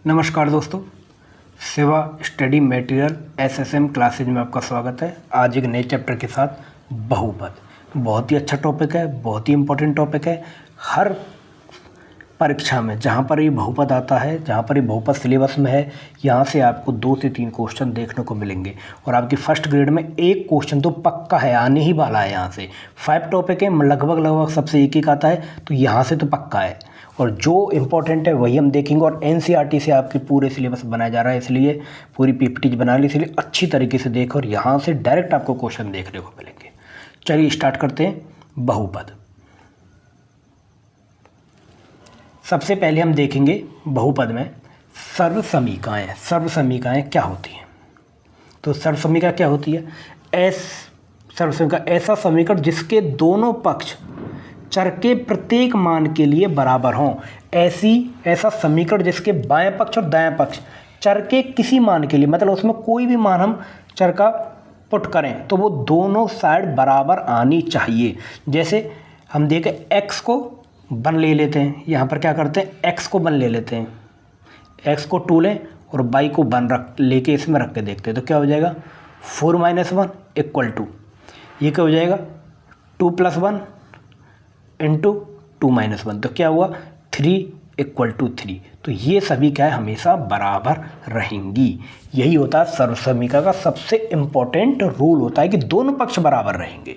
नमस्कार दोस्तों, सेवा स्टडी मटेरियल एसएसएम क्लासेज में आपका स्वागत है। आज एक नए चैप्टर के साथ बहुपद। बहुत ही अच्छा टॉपिक है, बहुत ही इम्पोर्टेंट टॉपिक है। हर परीक्षा में जहाँ पर ये बहुपद आता है, जहाँ पर ये बहुपद सिलेबस में है, यहाँ से आपको 2 से 3 क्वेश्चन देखने को मिलेंगे और आपकी फर्स्ट ग्रेड में एक क्वेश्चन तो पक्का है, आने ही वाला है। यहाँ से 5 टॉपिक है, लगभग सबसे एक आता है, तो यहाँ से तो पक्का है। और जो इम्पोर्टेंट है वही हम देखेंगे। और एनसीईआरटी से आपके पूरे सिलेबस बनाया जा रहा है, इसलिए पूरी पीपीटी बना ली, इसलिए अच्छी तरीके से देखो और यहाँ से डायरेक्ट आपको क्वेश्चन देखने को मिलेंगे। चलिए स्टार्ट करते हैं। बहुपद, सबसे पहले हम देखेंगे बहुपद में सर्वसमीकाएँ। सर्वसमीकाएँ क्या होती हैं? तो सर्वसमीका क्या होती है? सर्वसमीका ऐसा समीकरण जिसके दोनों पक्ष चर के प्रत्येक मान के लिए बराबर हों। ऐसा समीकरण जिसके बाएं पक्ष और दाएं पक्ष चर के किसी मान के लिए, मतलब उसमें कोई भी मान हम चर का पुट करें तो वो दोनों साइड बराबर आनी चाहिए। जैसे हम देखें x को 1 ले लेते हैं, यहाँ पर क्या करते हैं x को 1 ले लेते हैं, x को 2 लें और y को 1 लेके इसमें रख के देखते हैं तो क्या हो जाएगा 4 - 1 = 2। ये क्या हो जाएगा 2 + 1 × 2 - 1, तो क्या हुआ 3 = 3। तो ये सभी क्या है, हमेशा बराबर रहेंगी। यही होता है सर्वसमीका का सबसे इम्पोर्टेंट रूल होता है कि दोनों पक्ष बराबर रहेंगे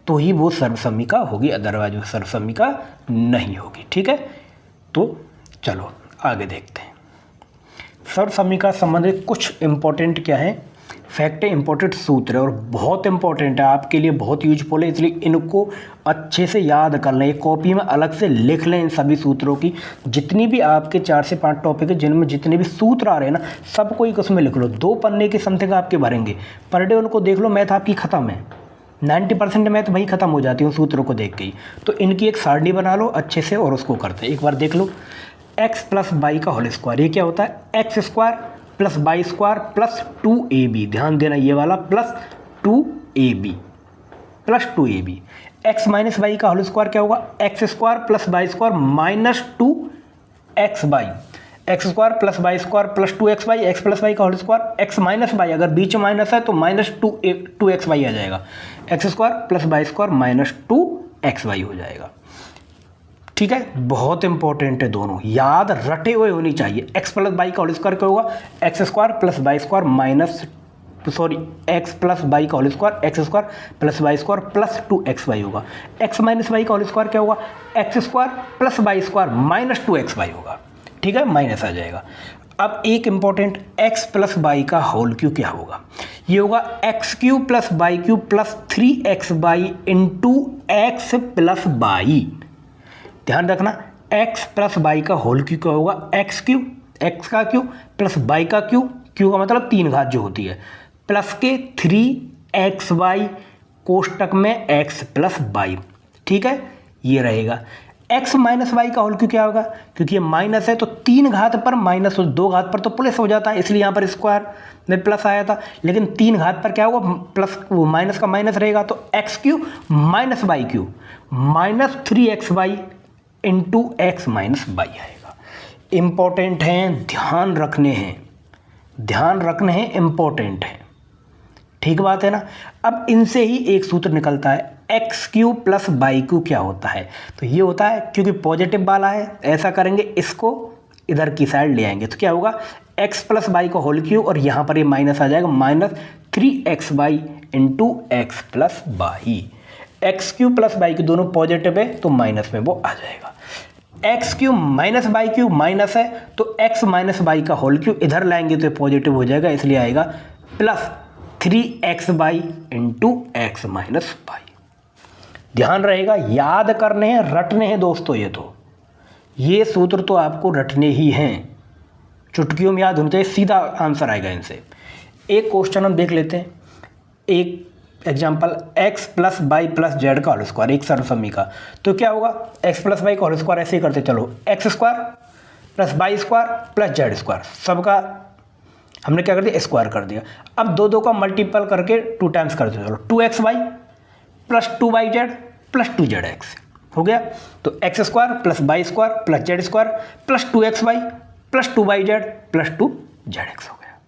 तो ही वो सर्वसमीका होगी, अदरवाइज वो सर्वसमीका नहीं होगी। ठीक है, तो चलो आगे देखते हैं। सर्वसमीका संबंधित कुछ इम्पोर्टेंट क्या है, फैक्ट है, इंपॉर्टेंट सूत्र है और बहुत इंपॉर्टेंट है, आपके लिए बहुत यूजफुल है, इसलिए इनको अच्छे से याद कर लें। एक कॉपी में अलग से लिख लें इन सभी सूत्रों की। जितनी भी आपके 4 से 5 टॉपिक है जिनमें जितने भी सूत्र आ रहे हैं ना, सबको एक उसमें लिख लो। 2 पन्ने के समथिंग आपके भरेंगे पर डे, उनको देख लो। मैथ आपकी ख़त्म है, 90% मैथ वही ख़त्म हो जाती है उन सूत्रों को देख के ही। तो इनकी एक सारणी बना लो अच्छे से और उसको करते हैं। एक बार देख लो, x + y², ये क्या होता है x² + y² + 2ab। ध्यान देना, ये वाला +2ab + 2ab। x - y² क्या होगा x² + y² - 2xy। x² + y² + 2xy, x + y², x - y अगर बीच में माइनस है तो -2xy आ जाएगा। x² + y² - 2xy हो जाएगा। ठीक है, बहुत इंपॉर्टेंट है, दोनों याद रटे हुए होनी चाहिए। x + y² क्या होगा x² + y² x + y² + 2xy होगा। x - y² क्या होगा x² + y² - 2xy होगा। ठीक है, माइनस आ जाएगा। अब एक इंपॉर्टेंट x + y³ क्या होगा, ये होगा x³ + y³ + 3xy × x + y। ध्यान रखना, x + y³ क्या होगा x³ x का क्यू प्लस y का क्यू, क्यू का मतलब 3 घात जो होती है, प्लस के 3xy कोष्टक में x + y। ठीक है, ये रहेगा। x - y³ क्या होगा, क्योंकि ये माइनस है तो 3 घात पर माइनस और 2 घात पर तो प्लस हो जाता है, इसलिए यहाँ पर स्क्वायर में प्लस आया था। लेकिन 3 घात पर क्या होगा प्लस, वो माइनस का माइनस रहेगा, तो x³ - y³ - 3xy × x - y आएगा। इम्पोर्टेंट हैं, ध्यान रखने हैं, इम्पोर्टेंट हैं। ठीक बात है ना। अब इनसे ही एक सूत्र निकलता है, x³ + y³ क्या होता है, तो ये होता है, क्योंकि पॉजिटिव वाला है ऐसा करेंगे, इसको इधर की साइड ले आएंगे तो क्या होगा x + y³ और यहाँ पर ये माइनस आ जाएगा -3xy × x + y। x³ + y³ दोनों पॉजिटिव है तो माइनस में वो आ जाएगा। x³ - y³ माइनस है तो x - y³ इधर लाएंगे तो पॉजिटिव हो जाएगा, इसलिए आएगा +3xy × x - y। ध्यान रहेगा, याद करने हैं, रटने हैं दोस्तों। ये सूत्र तो आपको रटने ही हैं, चुटकियों में याद होने चाहिए, सीधा आंसर आएगा इनसे। एक क्वेश्चन हम देख लेते हैं, एक एग्जाम्पल x + y + z², एक सर्वसमीका। तो क्या होगा x + y² ऐसे ही करते चलो, x² + y² + z², सबका हमने क्या कर दिया स्क्वायर कर दिया। अब दो का मल्टीपल करके 2 टाइम्स कर दो, चलो 2xy + 2yz + 2zx हो गया। तो x² + y² + z² + 2xy plus 2y/z plus 2zx हो गया।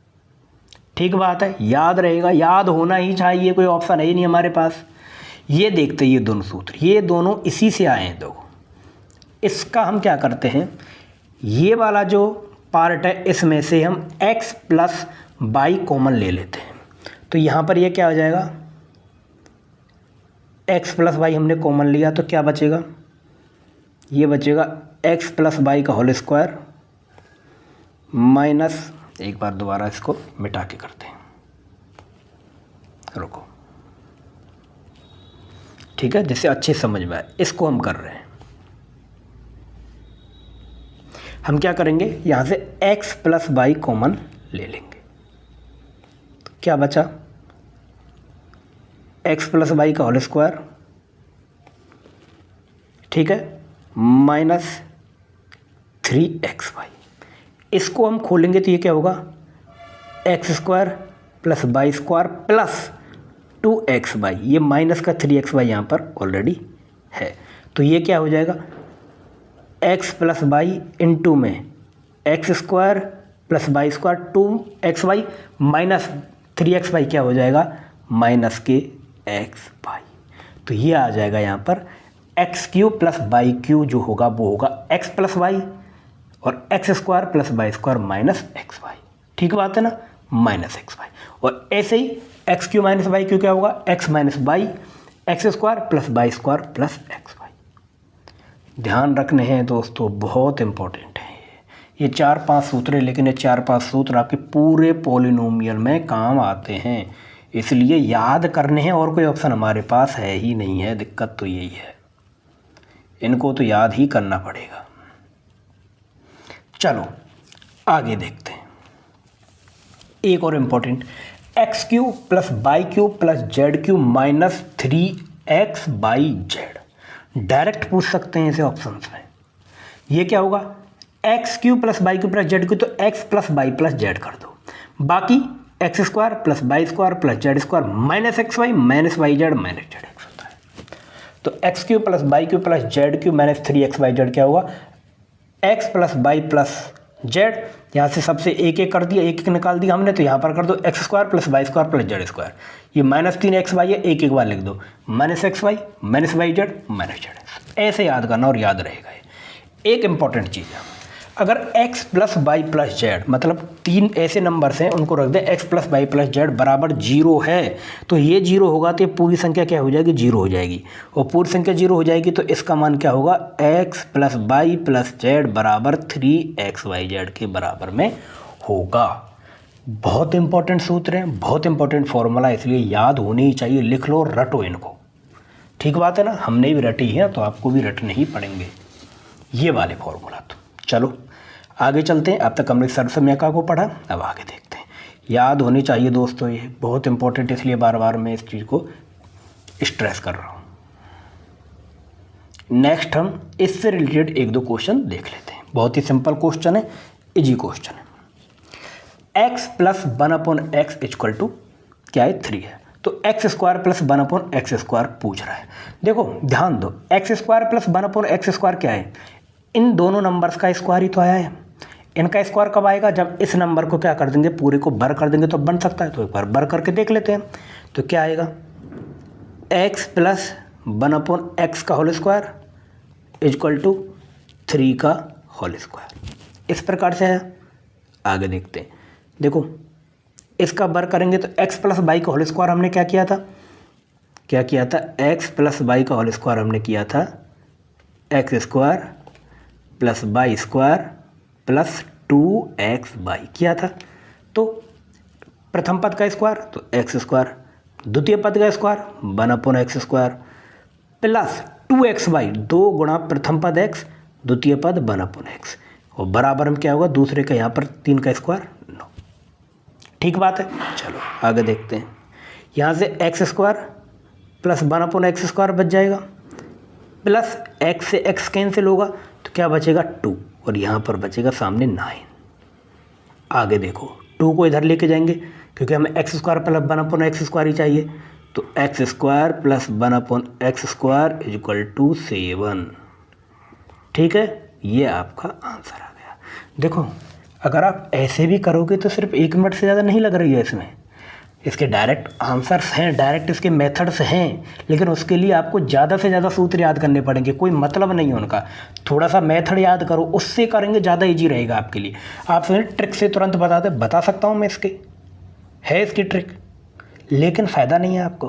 ठीक बात है, याद रहेगा, याद होना ही चाहिए, कोई ऑप्शन है ही नहीं हमारे पास। ये देखते ये दोनों सूत्र, ये दोनों इसी से आए हैं। दो इसका हम क्या करते हैं, ये वाला जो पार्ट है इसमें से हम x प्लस वाई कॉमन ले लेते हैं। तो यहाँ पर ये क्या हो जाएगा, x प्लस वाई हमने कॉमन लिया तो क्या बचेगा, ये बचेगा x प्लस वाई का होल स्क्वायर माइनस, एक बार दोबारा इसको मिटा के करते हैं, रुको, ठीक है, जिससे अच्छे समझ में आए। इसको हम कर रहे हैं, हम क्या करेंगे, यहाँ से x प्लस वाई कॉमन ले लेंगे। तो क्या बचा, x प्लस वाई का होल स्क्वायर, ठीक है, माइनस 3xy। इसको हम खोलेंगे तो ये क्या होगा, x square plus y square plus 2xy। ये माइनस का 3xy यहाँ पर ऑलरेडी है, तो ये क्या हो जाएगा, x प्लस वाई इंटू में x square plus y square 2xy minus 3xy क्या हो जाएगा, माइनस के xy। तो ये आ जाएगा यहाँ पर x³ प्लस y³ जो होगा वो होगा x प्लस वाई और x square plus y square minus xy। ठीक बात है ना, माइनस xy। और ऐसे ही x³ माइनस y³ क्या होगा, x minus y x square plus y square plus xy। ध्यान रखने हैं दोस्तों, बहुत इंपॉर्टेंट है ये 4-5 सूत्र है, लेकिन ये 4-5 सूत्र आपके पूरे पॉलिनोमियल में काम आते हैं, इसलिए याद करने हैं, और कोई ऑप्शन हमारे पास है ही नहीं है। दिक्कत तो यही है, इनको तो याद ही करना पड़ेगा। चलो आगे देखते हैं, एक और important, x³ plus y³ plus z³ minus 3x/z। Direct पूछ सकते हैं इसे ऑप्शंस में। ये क्या होगा, x³ plus y³ plus z³ तो x plus y plus z कर दो, बाकी x square plus y square plus z square minus XY minus YZ minus ZX होता है। तो x³ plus y³ plus z³ minus 3xyz क्या होगा, x plus y plus z। यहाँ से सबसे एक एक कर दिया, एक एक निकाल दिया हमने, तो यहाँ पर कर दो x square plus y square plus z square. ये माइनस 3xy है, एक एक बार लिख दो, minus XY minus YZ minus ZX। ऐसे याद करना और याद रहेगा। एक इंपॉर्टेंट चीज़ है, अगर x plus y plus z, मतलब 3 ऐसे नंबर्स हैं, उनको रख दें x plus y plus z बराबर 0 है, तो ये 0 होगा तो ये पूरी संख्या क्या हो जाएगी, 0 हो जाएगी। और पूरी संख्या 0 हो जाएगी तो इसका मान क्या होगा, x plus y plus z बराबर 3xyz के बराबर में होगा। बहुत इंपॉर्टेंट सूत्र हैं, बहुत इंपॉर्टेंट फॉर्मूला, इसलिए याद होने ही चाहिए। लिख लो, रटो इनको। ठीक बात है ना, हमने भी रटी है तो आपको भी रटने ही पड़ेंगे ये वाले फॉर्मूला। तो चलो आगे चलते हैं। अब तक हमने सर्वसमयका को पढ़ा, अब आगे देखते हैं। याद होनी चाहिए दोस्तों, ये बहुत इंपॉर्टेंट, इसलिए बार बार मैं इस चीज़ को स्ट्रेस कर रहा हूँ। नेक्स्ट हम इससे रिलेटेड 1-2 क्वेश्चन देख लेते हैं। बहुत ही सिंपल क्वेश्चन है, इजी क्वेश्चन है। x plus 1/x equal to क्या है, 3 है। तो x square plus 1/x square पूछ रहा है। देखो ध्यान दो, x square plus 1/x square क्या है, इन दोनों नंबर्स का स्क्वायर ही तो आया है। इनका स्क्वायर कब आएगा, जब इस नंबर को क्या कर देंगे, पूरे को बर कर देंगे तो बन सकता है। तो एक बार बर करके देख लेते हैं। तो क्या आएगा, x प्लस 1/x का होल स्क्वायर इक्वल टू 3 का होल स्क्वायर। इस प्रकार से है। आगे देखते हैं। देखो इसका बर करेंगे तो x प्लस वाई का होल स्क्वायर हमने क्या किया था, x प्लस वाई का होल स्क्वायर हमने किया था x square plus y square plus 2xy किया था। तो प्रथम पद का स्क्वायर तो एक्स स्क्वायर, द्वितीय पद का square 1/x square plus 2xy, 2 गुणा प्रथम पद x द्वितीय पद 1/x, और बराबर में क्या होगा, दूसरे का यहाँ पर 3 का स्क्वायर 9। ठीक बात है। चलो आगे देखते हैं। यहाँ से x square plus 1/x square बच जाएगा, प्लस x से x कैंसिल होगा तो क्या बचेगा 2, और यहाँ पर बचेगा सामने 9। आगे देखो 2 को इधर लेके जाएंगे क्योंकि हमें x square plus 1/x square ही चाहिए। तो x square plus 1/x square equal to 7। ठीक है, ये आपका आंसर आ गया। देखो अगर आप ऐसे भी करोगे तो सिर्फ 1 मिनट से ज़्यादा नहीं लग रही है इसमें। इसके डायरेक्ट आंसर्स हैं, डायरेक्ट इसके मेथड्स हैं, लेकिन उसके लिए आपको ज़्यादा से ज़्यादा सूत्र याद करने पड़ेंगे, कोई मतलब नहीं है उनका। थोड़ा सा मेथड याद करो, उससे करेंगे ज़्यादा ईजी रहेगा आपके लिए। आप सोचें ट्रिक से तुरंत बता सकता हूँ मैं, है इसकी ट्रिक, लेकिन फ़ायदा नहीं है आपको।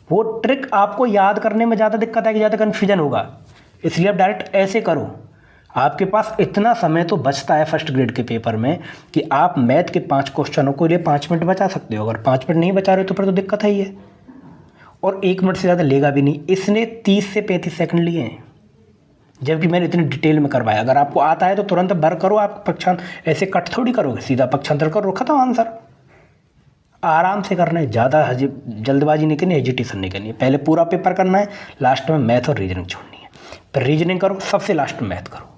वो ट्रिक आपको याद करने में ज़्यादा दिक्कत आएगी, ज़्यादा कन्फ्यूजन होगा, इसलिए आप डायरेक्ट ऐसे करो। आपके पास इतना समय तो बचता है फर्स्ट ग्रेड के पेपर में कि आप मैथ के 5 क्वेश्चनों के लिए 5 मिनट बचा सकते हो। अगर 5 मिनट नहीं बचा रहे हो तो फिर तो दिक्कत है ही है, और 1 मिनट से ज़्यादा लेगा भी नहीं। इसने 30 से 35 सेकंड लिए हैं, जबकि मैंने इतनी डिटेल में करवाया। अगर आपको आता है तो तुरंत भर करो, आप पक्षांतर ऐसे कट थोड़ी करोगे, सीधा पक्षांतर करो, खत्म आंसर। आराम से करना है, ज़्यादा जल्दबाजी नहीं करनी, हेजिटेशन नहीं करनी है। पहले पूरा पेपर करना है, लास्ट में मैथ और रीजनिंग छोड़नी है। फिर रीजनिंग करो, सबसे लास्ट में मैथ करो।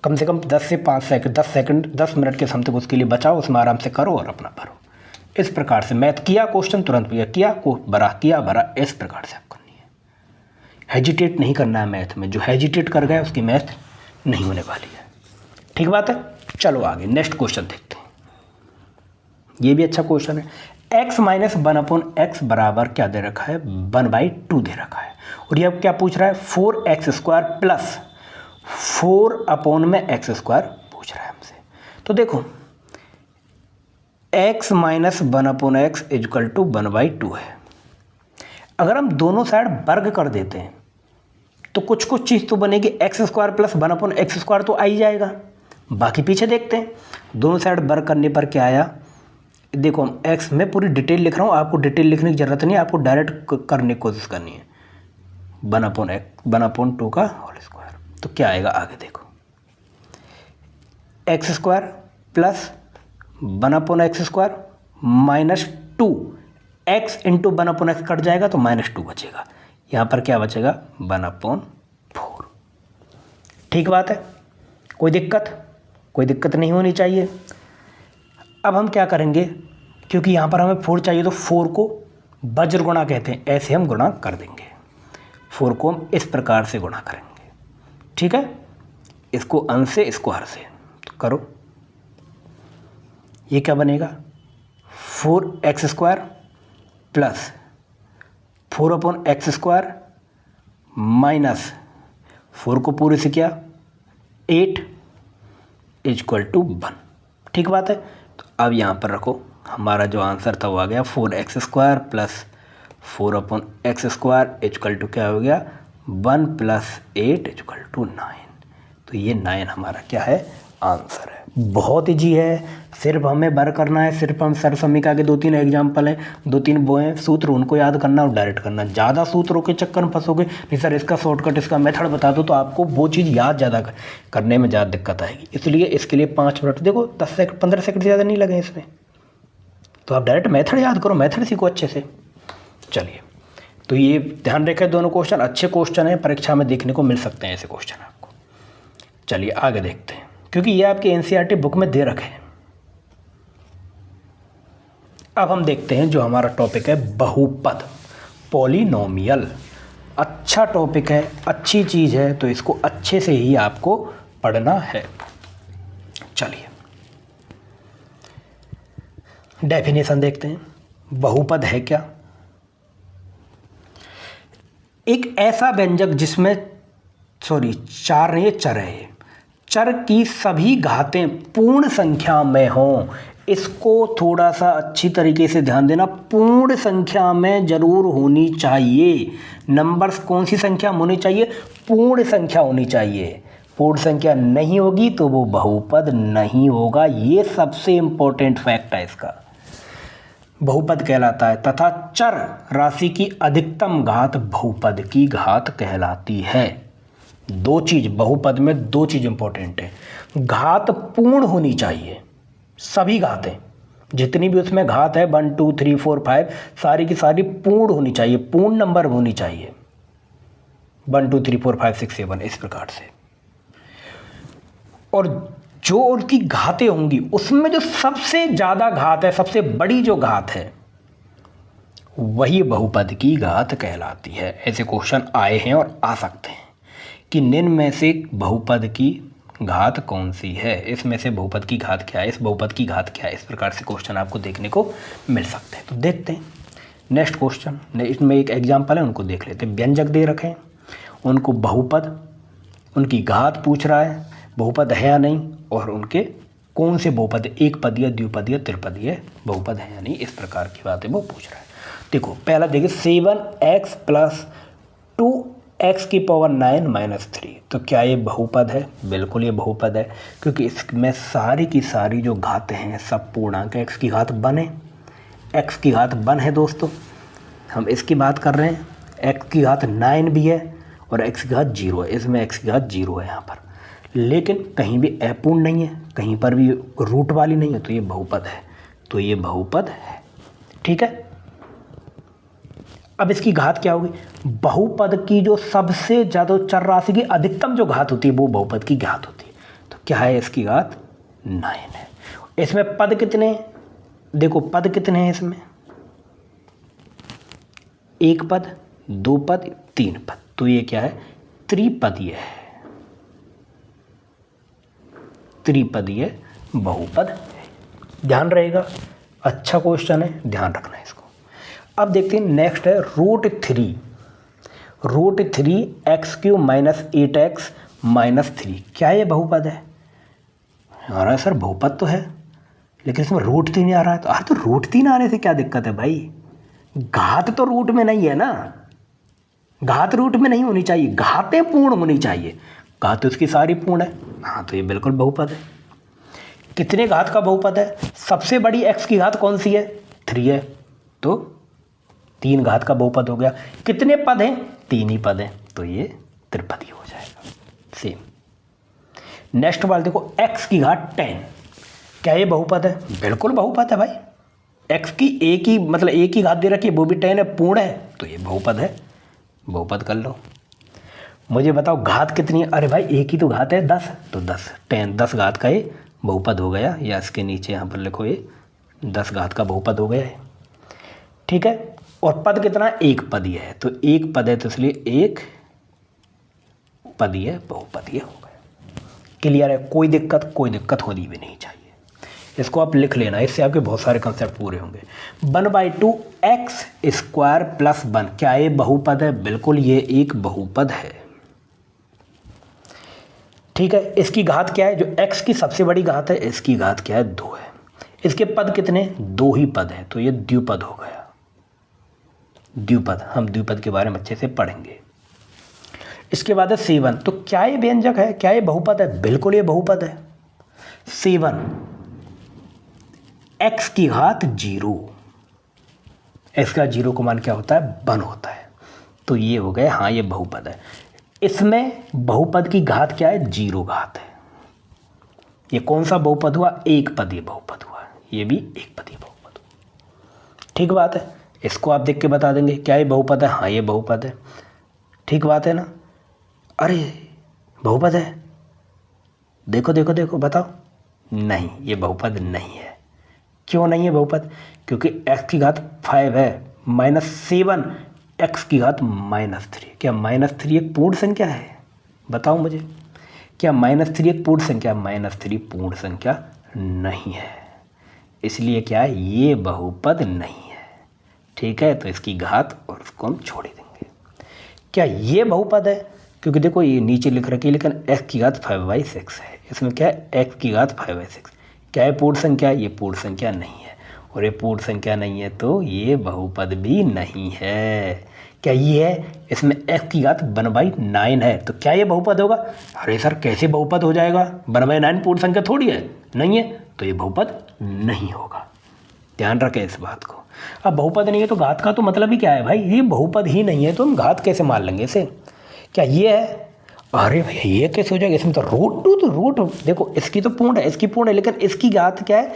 कम से कम 10 से 5 सेकंड 10 मिनट के समथिंग उसके लिए बचाओ, उसमें आराम से करो और अपना भरो। इस प्रकार से मैथ किया, क्वेश्चन तुरंत किया भरा, इस प्रकार से आप करनी है। हेजिटेट नहीं करना है मैथ में, जो हेजिटेट कर गया उसकी मैथ नहीं होने वाली है। ठीक बात है, चलो आगे नेक्स्ट क्वेश्चन देखते हैं। ये भी अच्छा क्वेश्चन है। x - 1/x बराबर क्या दे रखा है, 1/2 दे रखा है, और ये अब क्या पूछ रहा है, 4x² प्लस 4/x² पूछ रहा है हमसे। तो देखो x - 1/x = 1/2 है। अगर हम दोनों साइड वर्ग कर देते हैं तो कुछ चीज़ तो बनेगी, x² प्लस 1/x² तो आ ही जाएगा। बाकी पीछे देखते हैं, दोनों साइड वर्ग करने पर क्या आया। देखो हम x में पूरी डिटेल लिख रहा हूँ, आपको डिटेल लिखने की ज़रूरत नहीं है, आपको डायरेक्ट करने की कोशिश करनी है। 1/2 का होल स्क्वायर, तो क्या आएगा आगे देखो, x² plus 1/x² minus 2, x into 1/x cut जाएगा तो -2 बचेगा। यहाँ पर क्या बचेगा, 1/4। ठीक बात है, कोई दिक्कत नहीं होनी चाहिए। अब हम क्या करेंगे, क्योंकि यहाँ पर हमें 4 चाहिए तो 4 को वज्र गुणा कहते हैं, ऐसे हम गुणा कर देंगे। 4 को हम इस प्रकार से गुणा करेंगे, ठीक है। इसको अंश से, इसको हर से, तो करो। ये क्या बनेगा, 4x² प्लस 4/x² माइनस 4 को पूरे से क्या 8 = 1। ठीक बात है, तो अब यहाँ पर रखो, हमारा जो आंसर था वो आ गया 4x² प्लस 4/x² = क्या हो गया 1 + 8 = 9। तो ये 9 हमारा क्या है, आंसर है। बहुत ईजी है, सिर्फ हमें वर्क करना है। सिर्फ हम सर्वसमीका के 2-3 एग्जाम्पल हैं, 2-3 वो हैं सूत्र, उनको याद करना और डायरेक्ट करना। ज़्यादा सूत्रों के चक्कर में फंसोगे, नहीं सर इसका शॉर्टकट, इसका मेथड बता दो, तो आपको वो चीज़ याद ज़्यादा करने में ज़्यादा दिक्कत आएगी। इसलिए इसके लिए 5 मिनट, देखो 10 सेकंड 15 सेकंड से ज़्यादा नहीं लगे इसमें, तो आप डायरेक्ट मेथड याद करो, मेथड सीखो अच्छे से। चलिए, तो ये ध्यान रखें, दोनों क्वेश्चन अच्छे क्वेश्चन हैं, परीक्षा में देखने को मिल सकते हैं ऐसे क्वेश्चन आपको। चलिए आगे देखते हैं, क्योंकि ये आपके एनसीईआरटी बुक में दे रखे हैं। अब हम देखते हैं जो हमारा टॉपिक है बहुपद, पॉलिनोमियल। अच्छा टॉपिक है, अच्छी चीज़ है, तो इसको अच्छे से ही आपको पढ़ना है। चलिए डेफिनेशन देखते हैं। बहुपद है क्या, एक ऐसा व्यंजक जिसमें चार नहीं, चर है, चर की सभी घातें पूर्ण संख्या में हों। इसको थोड़ा सा अच्छी तरीके से ध्यान देना, पूर्ण संख्या में जरूर होनी चाहिए। नंबर्स कौन सी संख्या में होनी चाहिए, पूर्ण संख्या होनी चाहिए। पूर्ण संख्या नहीं होगी तो वो बहुपद नहीं होगा, ये सबसे इंपॉर्टेंट फैक्ट है इसका। बहुपद कहलाता है, तथा चर राशि की अधिकतम घात बहुपद की घात कहलाती है। दो चीज, बहुपद में दो चीज इंपॉर्टेंट है, घात पूर्ण होनी चाहिए, सभी घातें जितनी भी उसमें घात है 1 2 3 4 5 सारी की सारी पूर्ण होनी चाहिए, पूर्ण नंबर होनी चाहिए, 1 2 3 4 5 6 7 इस प्रकार से। और जो उनकी घातें होंगी उसमें जो सबसे ज़्यादा घात है, सबसे बड़ी जो घात है, वही बहुपद की घात कहलाती है। ऐसे क्वेश्चन आए हैं और आ सकते हैं कि निम्न में से बहुपद की घात कौन सी है, इसमें से बहुपद की घात क्या है, इस बहुपद की घात क्या है। इस प्रकार से क्वेश्चन आपको देखने को मिल सकते हैं। तो देखते हैं नेक्स्ट क्वेश्चन। इसमें एक एग्जाम्पल है, उनको देख लेते हैं। व्यंजक दे रखे हैं, उनको बहुपद, उनकी घात पूछ रहा है, बहुपद है या नहीं, और उनके कौन से बहुपद, एक पदीय, द्विपदीय, त्रिपदीय बहुपद है या नहीं, इस प्रकार की बातें वो पूछ रहा है। देखो पहला देखिए 7x + 2x की पावर 9 - 3, तो क्या ये बहुपद है? बिल्कुल ये बहुपद है, क्योंकि इसमें सारी की सारी जो घातें हैं सब पूर्णांक। x की घात 1 है, x की घात 1 है दोस्तों, हम इसकी बात कर रहे हैं। x की घात 9 भी है और x की घात 0 है, इसमें x की घात 0 है यहाँ पर, लेकिन कहीं भी अपूर्ण नहीं है, कहीं पर भी रूट वाली नहीं है, तो ये बहुपद है, तो ये बहुपद है। ठीक है, अब इसकी घात क्या होगी? बहुपद की जो सबसे ज़्यादा चर राशि की अधिकतम जो घात होती है वो बहुपद की घात होती है। तो क्या है इसकी घात? 9 है। इसमें पद कितने? देखो पद कितने हैं इसमें, एक पद, दो पद, तीन पद, तो ये क्या है? त्रिपदीय है, त्रिपदीय बहुपद है। ध्यान रहेगा, अच्छा क्वेश्चन है, ध्यान रखना है इसको। अब देखते हैं नेक्स्ट है √3 x³ - 8x - 3, क्या ये बहुपद है? आ रहा है सर बहुपद तो है, लेकिन इसमें √3 आ रहा है, तो √3 आने से क्या दिक्कत है भाई? घात तो रूट में नहीं है ना, घात रूट में नहीं होनी चाहिए, घातें पूर्ण होनी चाहिए। घात तो उसकी सारी पूर्ण है, हाँ तो ये बिल्कुल बहुपद है। कितने घात का बहुपद है? सबसे बड़ी x की घात कौन सी है? 3 है, तो 3 घात का बहुपद हो गया। कितने पद हैं? 3 ही पद हैं, तो ये त्रिपदी हो जाएगा। सेम नेक्स्ट वाला देखो, x की घात 10, क्या ये बहुपद है? बिल्कुल बहुपद है भाई, x की एक ही मतलब एक ही घात दे रखी है, वो भी 10 है, पूर्ण है, तो ये बहुपद है, बहुपद कर लो। मुझे बताओ घात कितनी है? अरे भाई एक ही तो घात है 10, तो 10 घात का ये बहुपद हो गया, या इसके नीचे यहाँ पर लिखो ये 10 घात का बहुपद हो गया है। ठीक है, और पद कितना? एक पदीय है, तो एक पद है तो इसलिए एक पदीय बहुपदीय हो गया। क्लियर है? कोई दिक्कत होनी भी नहीं चाहिए। इसको आप लिख लेना, इससे आपके बहुत सारे कंसेप्ट पूरे होंगे। 1/2 x² + 1, क्या ये बहुपद है? बिल्कुल ये एक बहुपद है। ठीक है, इसकी घात क्या है? जो x की सबसे बड़ी घात है, इसकी घात क्या है? 2 है। इसके पद कितने? 2 ही पद है, तो ये द्विपद हो गया। द्विपद, हम द्विपद के बारे में अच्छे से पढ़ेंगे। इसके बाद है 7, तो क्या ये व्यंजक है? क्या ये बहुपद है? बिल्कुल ये बहुपद है। 7 x की घात 0, x का 0 को मान क्या होता है? 1 होता है, तो ये हो गया, हाँ ये बहुपद है। इसमें बहुपद की घात क्या है? 0 घात है। ये कौन सा बहुपद हुआ? एक पदीय बहुपद हुआ, ये भी एक पदीय बहुपद हुआ। ठीक बात है, इसको आप देख के बता देंगे क्या ये बहुपद है? हाँ ये बहुपद है। ठीक बात है ना? अरे बहुपद है, देखो देखो देखो, बताओ। नहीं, ये बहुपद नहीं है। क्यों नहीं है बहुपद? क्योंकि x की घात 5 है, -7 x की घात -3। क्या -3 एक पूर्ण संख्या है? बताओ मुझे, क्या -3 एक पूर्ण संख्या? -3 पूर्ण संख्या नहीं है, इसलिए क्या है? ये बहुपद नहीं है। ठीक है, तो इसकी घात और उसको हम छोड़ ही देंगे। क्या ये बहुपद है? क्योंकि देखो ये नीचे लिख रखी है, लेकिन x की घात 5/6 है, इसमें क्या है? x की घात 5/6। क्या है? पूर्ण संख्या। ये पूर्ण संख्या नहीं है, और ये पूर्ण संख्या नहीं है, तो ये बहुपद भी नहीं है। क्या ये है? इसमें x की घात 1/9 है, तो क्या ये बहुपद होगा? अरे सर कैसे बहुपद हो जाएगा? 1/9 पूर्ण संख्या थोड़ी है, नहीं है, तो ये बहुपद नहीं होगा। ध्यान रखें इस बात को। अब बहुपद नहीं है तो घात का तो मतलब ही क्या है भाई? ये बहुपद ही नहीं है, तो हम घात कैसे मान लेंगे इसे? क्या ये है? अरे भाई ये कैसे हो जाएगा? इसमें तो रूट देखो, इसकी तो पूर्ण है, इसकी पूर्ण है, लेकिन इसकी घात क्या है?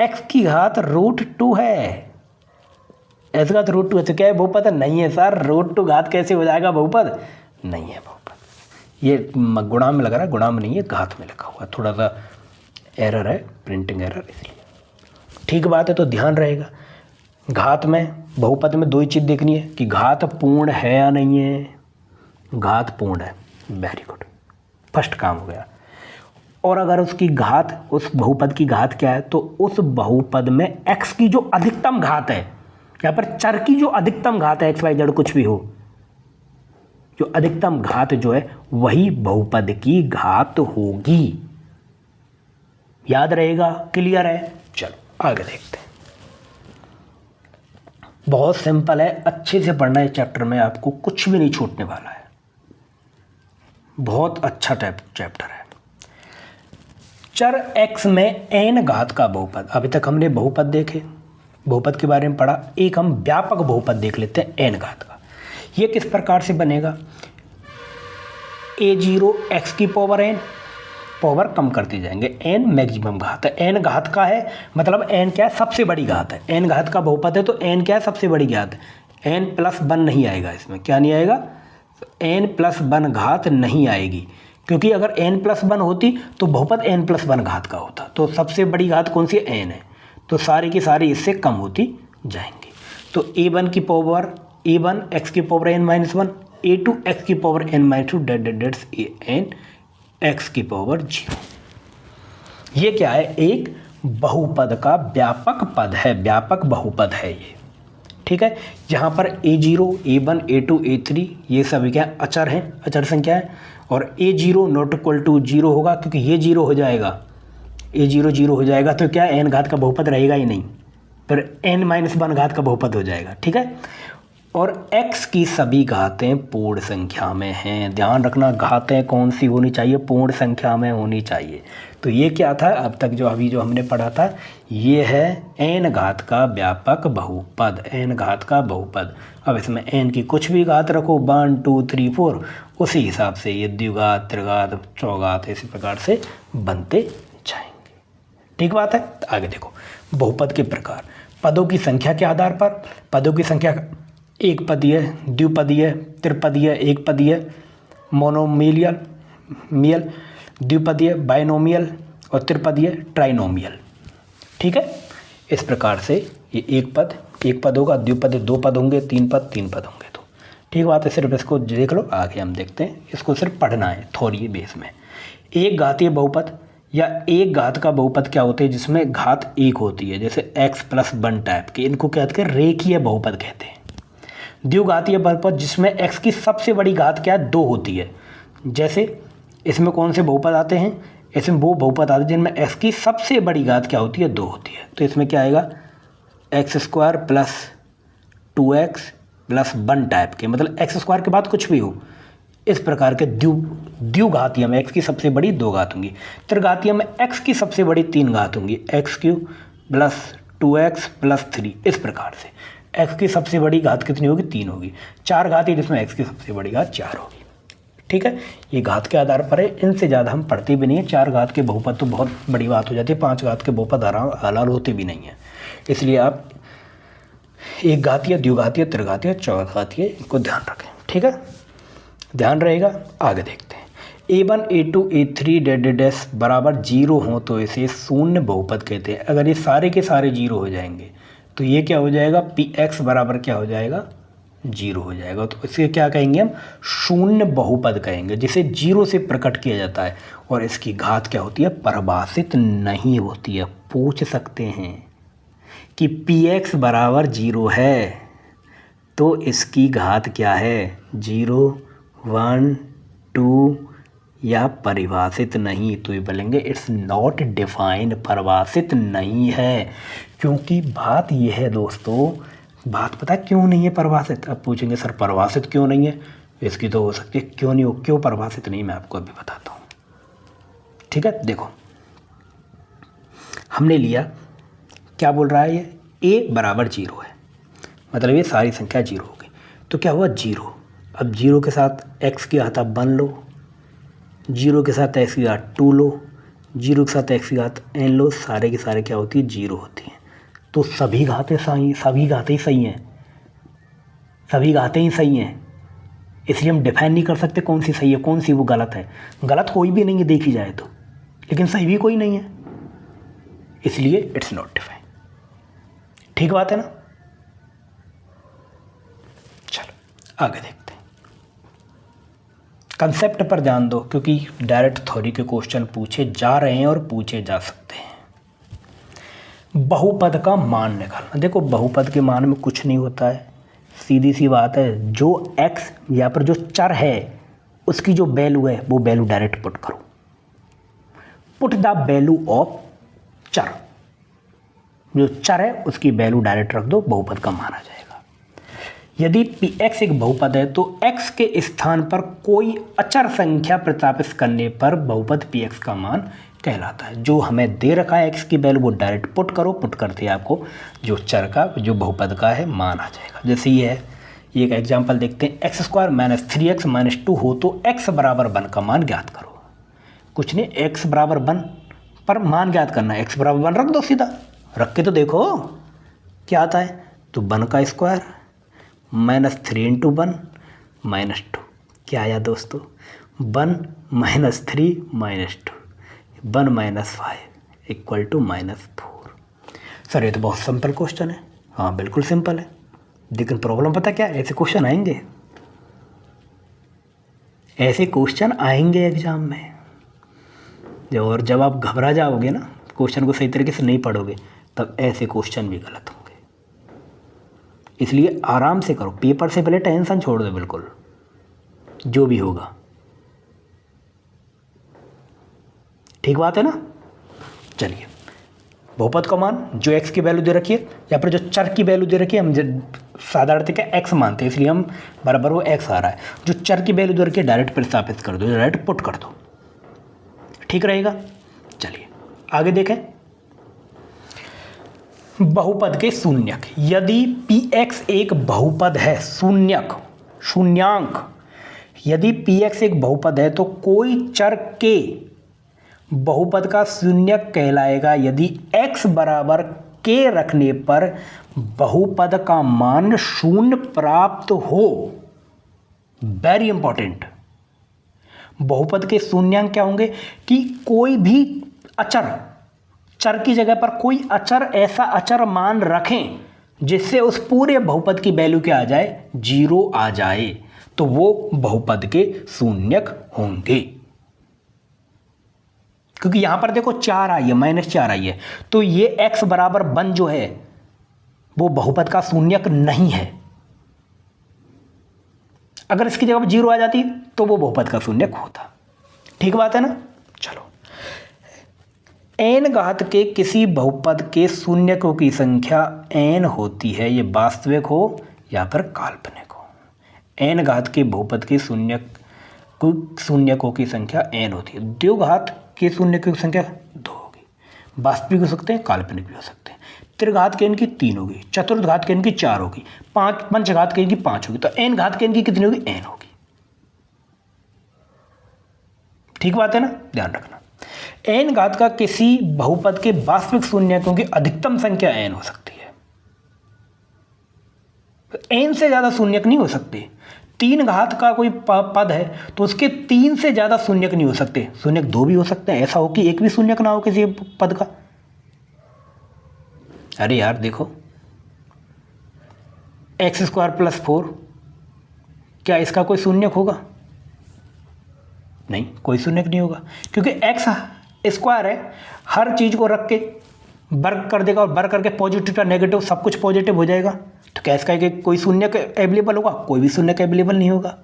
x की घात √2 है, x घात √2 है, तो क्या है? बहुपद नहीं है सर। √2 घात कैसे हो जाएगा बहुपद? नहीं है बहुपद। ये गुणा में लग रहा है, गुणा में नहीं है, घात में लिखा हुआ है, थोड़ा सा एरर है, प्रिंटिंग एरर, इसलिए। ठीक बात है, तो ध्यान रहेगा। घात में, बहुपद में 2 ही चीज़ देखनी है कि घात पूर्ण है या नहीं है। घात पूर्ण है, वेरी गुड, फर्स्ट काम हो गया। और अगर उसकी घात, उस बहुपद की घात क्या है, तो उस बहुपद में x की जो अधिकतम घात है, यहाँ पर चर की जो अधिकतम घात है, XYZ कुछ भी हो, जो अधिकतम घात जो है वही बहुपद की घात होगी। याद रहेगा? क्लियर है? चलो आगे देखते हैं। बहुत सिंपल है, अच्छे से पढ़ना है चैप्टर में, आपको कुछ भी नहीं छूटने वाला है। बहुत अच्छा चैप्टर है। चर x में n घात का बहुपद। अभी तक हमने बहुपद देखे, बहुपद के बारे में पढ़ा। एक हम व्यापक बहुपद देख लेते हैं n घात का। ये किस प्रकार से बनेगा? a0 x की पावर n, पावर कम करते जाएंगे, n मैक्सिमम घात है, n घात का है, मतलब n क्या है? सबसे बड़ी घात है। n घात का बहुपद है तो n क्या है? सबसे बड़ी घात है। n प्लस 1 नहीं आएगा इसमें। क्या नहीं आएगा? n प्लस 1 घात नहीं आएगी, क्योंकि अगर n प्लस 1 होती तो बहुपद n प्लस 1 घात का होता। तो सबसे बड़ी घात कौन सी है? n है। तो सारी की सारी इससे कम होती जाएंगी। तो a1 की पावर a1 x की पावर n-1, a2 x की power n-2, dots an x की पावर 0। ये क्या है? एक बहुपद का व्यापक पद है, व्यापक बहुपद है ये। ठीक है, यहाँ पर a0, a1, a2, a3 ये सभी क्या अचर हैं, अचर संख्या है। और a0 नॉट इक्वल टू 0 होगा, क्योंकि ये 0 हो जाएगा, a0 0 हो जाएगा तो क्या n घात का बहुपद रहेगा ही नहीं, फिर n-1 घात का बहुपद हो जाएगा। ठीक है, और x की सभी घातें पूर्ण संख्या में हैं। ध्यान रखना, घातें कौन सी होनी चाहिए? पूर्ण संख्या में होनी चाहिए। तो ये क्या था अब तक जो अभी जो हमने पढ़ा था, ये है n घात का व्यापक बहुपद, n घात का बहुपद। अब इसमें n की कुछ भी घात रखो, 1 2 3 4, उसी हिसाब से ये द्विघात, त्रिघात, चौघात इसी प्रकार से बनते जाएंगे। ठीक बात है? तो आगे देखो, बहुपद के प्रकार। पदों की संख्या के आधार पर, पदों की संख्या एक पदीय, द्विपदीय, त्रिपदीय, एक पदीय, मोनोमिलियल, द्विपदीय, बाइनोमियल, और त्रिपदीय, ट्राइनोमियल। ठीक है, इस प्रकार से ये एक पद होगा, द्विपद 2 पद होंगे, 3 पद होंगे। तो ठीक बात है, सिर्फ इसको देख लो, आगे हम देखते हैं। इसको सिर्फ पढ़ना है थोड़ी बेस में। एक घातीय बहुपद या एक घात का बहुपद क्या होते हैं? जिसमें घात एक होती है, जैसे x+1 टाइप के, इनको क्या कहते हैं? रेखीय बहुपद कहते हैं। द्विघातीय बहुपद जिसमें x की सबसे बड़ी घात क्या है? 2 होती है। जैसे इसमें कौन से बहुपद आते हैं? इसमें वो बहुपद आते हैं जिनमें x की सबसे बड़ी घात क्या होती है? 2 होती है। तो इसमें क्या आएगा? x² + 2x + 1 टाइप के, मतलब x² के बाद कुछ भी हो। इस प्रकार के द्विघातीय में x की सबसे बड़ी 2 घात होंगी। त्रिघातीय में x की सबसे बड़ी 3 घात होंगी, x³ + 2x + 3। इस प्रकार से x की सबसे बड़ी घात कितनी होगी? 3 होगी। 4 घातीय जिसमें x की सबसे बड़ी घात 4 होगी। ठीक है, ये घात के आधार पर है, इनसे ज़्यादा हम पढ़ते भी नहीं है। 4 घात के बहुपद तो बहुत बड़ी बात हो जाती है, 5 घात के बहुपद हलाल होते भी नहीं है। इसलिए आप एक घातीय, द्विघातीय, त्रिघातीय, चौघातीय इनको ध्यान रखें। ठीक है, ध्यान रहेगा। आगे देखते हैं। a1 a2 a3 डैश बराबर 0 हो तो इसे शून्य बहुपद कहते हैं। अगर ये सारे के सारे 0 हो जाएंगे तो ये क्या हो जाएगा? px बराबर क्या हो जाएगा? 0 हो जाएगा। तो इसे क्या कहेंगे हम? शून्य बहुपद कहेंगे, जिसे 0 से प्रकट किया जाता है और इसकी घात क्या होती है? परिभाषित नहीं होती है। पूछ सकते हैं कि px बराबर 0 है तो इसकी घात क्या है? 0 1 2 या परिभाषित नहीं, तो ये बोलेंगे इट्स नॉट डिफाइंड, परिभाषित नहीं है। क्योंकि बात यह है दोस्तों, बात पता है क्यों नहीं है परिभाषित? अब पूछेंगे सर परिभाषित क्यों नहीं है? इसकी तो हो सकती है क्यों नहीं हो, क्यों परिभाषित नहीं, मैं आपको अभी बताता हूँ। ठीक है, देखो हमने लिया, क्या बोल रहा है ये? a बराबर 0 है, मतलब ये सारी संख्या 0 होगी। तो क्या हुआ? 0। अब 0 के साथ x की घात 1 लो, 0 के साथ x की घात 2 लो, 0 के साथ x की घात n लो, सारे के सारे क्या होती है? 0 होती हैं। तो सभी घातें सही, सभी घातें सही हैं, सभी घातें ही सही हैं। इसलिए हम डिफाइन नहीं कर सकते कौन सी सही है, कौन सी वो गलत है। गलत कोई भी नहीं है देखी जाए तो, लेकिन सही भी कोई नहीं है, इसलिए इट्स नॉट डिफाइन। ठीक बात है ना? चलो आगे देखते हैं। कंसेप्ट पर ध्यान दो, क्योंकि डायरेक्ट थ्योरी के क्वेश्चन पूछे जा रहे हैं और पूछे जा सकते हैं। बहुपद का मान निकालना। देखो बहुपद के मान में कुछ नहीं होता है, सीधी सी बात है, जो x यहाँ पर जो चर है उसकी जो वैल्यू है वो वैल्यू डायरेक्ट पुट करो, पुट द वैल्यू ऑफ चर, जो चर है उसकी वैल्यू डायरेक्ट रख दो, बहुपद का मान आ जाएगा। यदि px एक बहुपद है तो x के स्थान पर कोई अचर संख्या प्रतिस्थापित करने पर बहुपद px का मान कहलाता है। जो हमें दे रखा है x की वैल्यू वो डायरेक्ट पुट करो, पुट करते ही आपको जो चर का जो बहुपद का है मान आ जाएगा। जैसे ये है, ये एक एग्जाम्पल देखते हैं, x square minus 3x minus 2 हो तो x बराबर 1 का मान ज्ञात करो। कुछ नहीं, x बराबर 1 पर मान ज्ञात करना है, x बराबर 1 रख दो, सीधा रख के तो देखो क्या आता है। तो 1 का स्क्वायर माइनस 3 इंटू 1 माइनस 2, क्या आया दोस्तों, 1 minus 3 minus 2, 1 minus 5 equal to minus 4। Sir ये तो बहुत सिंपल क्वेश्चन है। हाँ बिल्कुल सिंपल है, लेकिन प्रॉब्लम पता क्या है, ऐसे क्वेश्चन आएंगे, ऐसे क्वेश्चन आएंगे एग्जाम में। और जब आप घबरा जाओगे ना, क्वेश्चन को सही तरीके से नहीं पढ़ोगे, तब ऐसे क्वेश्चन भी गलत होंगे। इसलिए आराम से करो, पेपर से पहले टेंशन छोड़ दो बिल्कुल, जो भी होगा। ठीक बात है ना। चलिए, बहुपद का मान जो x की वैल्यू दे रखी है, या फिर जो चर की वैल्यू दे रखी है, हम साधारणतः क्या x मानते हैं, इसलिए हम बराबर वो x आ रहा है। जो चर की वैल्यू दे रखी है डायरेक्ट प्रतिस्थापित कर दो, डायरेक्ट पुट कर दो, ठीक रहेगा। चलिए आगे देखें, बहुपद के शून्यक। यदि px एक बहुपद है, शून्यक शून्यांक, यदि px एक बहुपद है तो कोई चर के बहुपद का शून्यक कहलाएगा यदि x बराबर k रखने पर बहुपद का मान शून्य प्राप्त हो। Very important. बहुपद के शून्यांक क्या होंगे कि कोई भी अचर, चर की जगह पर कोई अचर, ऐसा अचर मान रखें जिससे उस पूरे बहुपद की वैल्यू क्या आ जाए, 0 आ जाए, तो वो बहुपद के शून्यक होंगे। क्योंकि यहां पर देखो 4 आई है, -4 आई है, तो ये x बराबर 1 जो है वो बहुपद का शून्यक नहीं है। अगर इसकी जगह पर 0 आ जाती तो वो बहुपद का शून्यक होता। ठीक बात है ना। चलो, n घात के किसी बहुपद के शून्यकों की संख्या n होती है, ये वास्तविक हो या फिर काल्पनिक हो। n घात के बहुपद के शून्यकों की संख्या n होती है। द्विघात के शून्यकों की संख्या 2 होगी, वास्तविक हो सकते हैं, काल्पनिक भी हो सकते हैं। त्रिघात के n की 3 होगी, चतुर्घात के n की 4 होगी, पंचघात के n की 5 होगी, तो n घात के n की कितनी होगी, n होगी। ठीक बात है ना, ध्यान रखना। n घात का किसी बहुपद के वास्तविक शून्यकों की अधिकतम संख्या n हो सकती है। n से ज्यादा शून्यक नहीं हो सकते। 3 घात का कोई पद है तो उसके 3 से ज्यादा शून्यक नहीं हो सकते, शून्यक 2 भी हो सकते हैं। ऐसा हो कि एक भी शून्यक ना हो किसी पद का। अरे यार देखो, x² + 4, क्या इसका कोई शून्यक होगा, नहीं, कोई शून्यक नहीं होगा, क्योंकि x² है, हर चीज को रख के वर्ग कर देगा, और वर्ग करके पॉजिटिव का नेगेटिव सब कुछ पॉजिटिव हो जाएगा। तो क्या इसका कोई शून्यक अवेलेबल होगा, कोई भी शून्यक अवेलेबल नहीं होगा।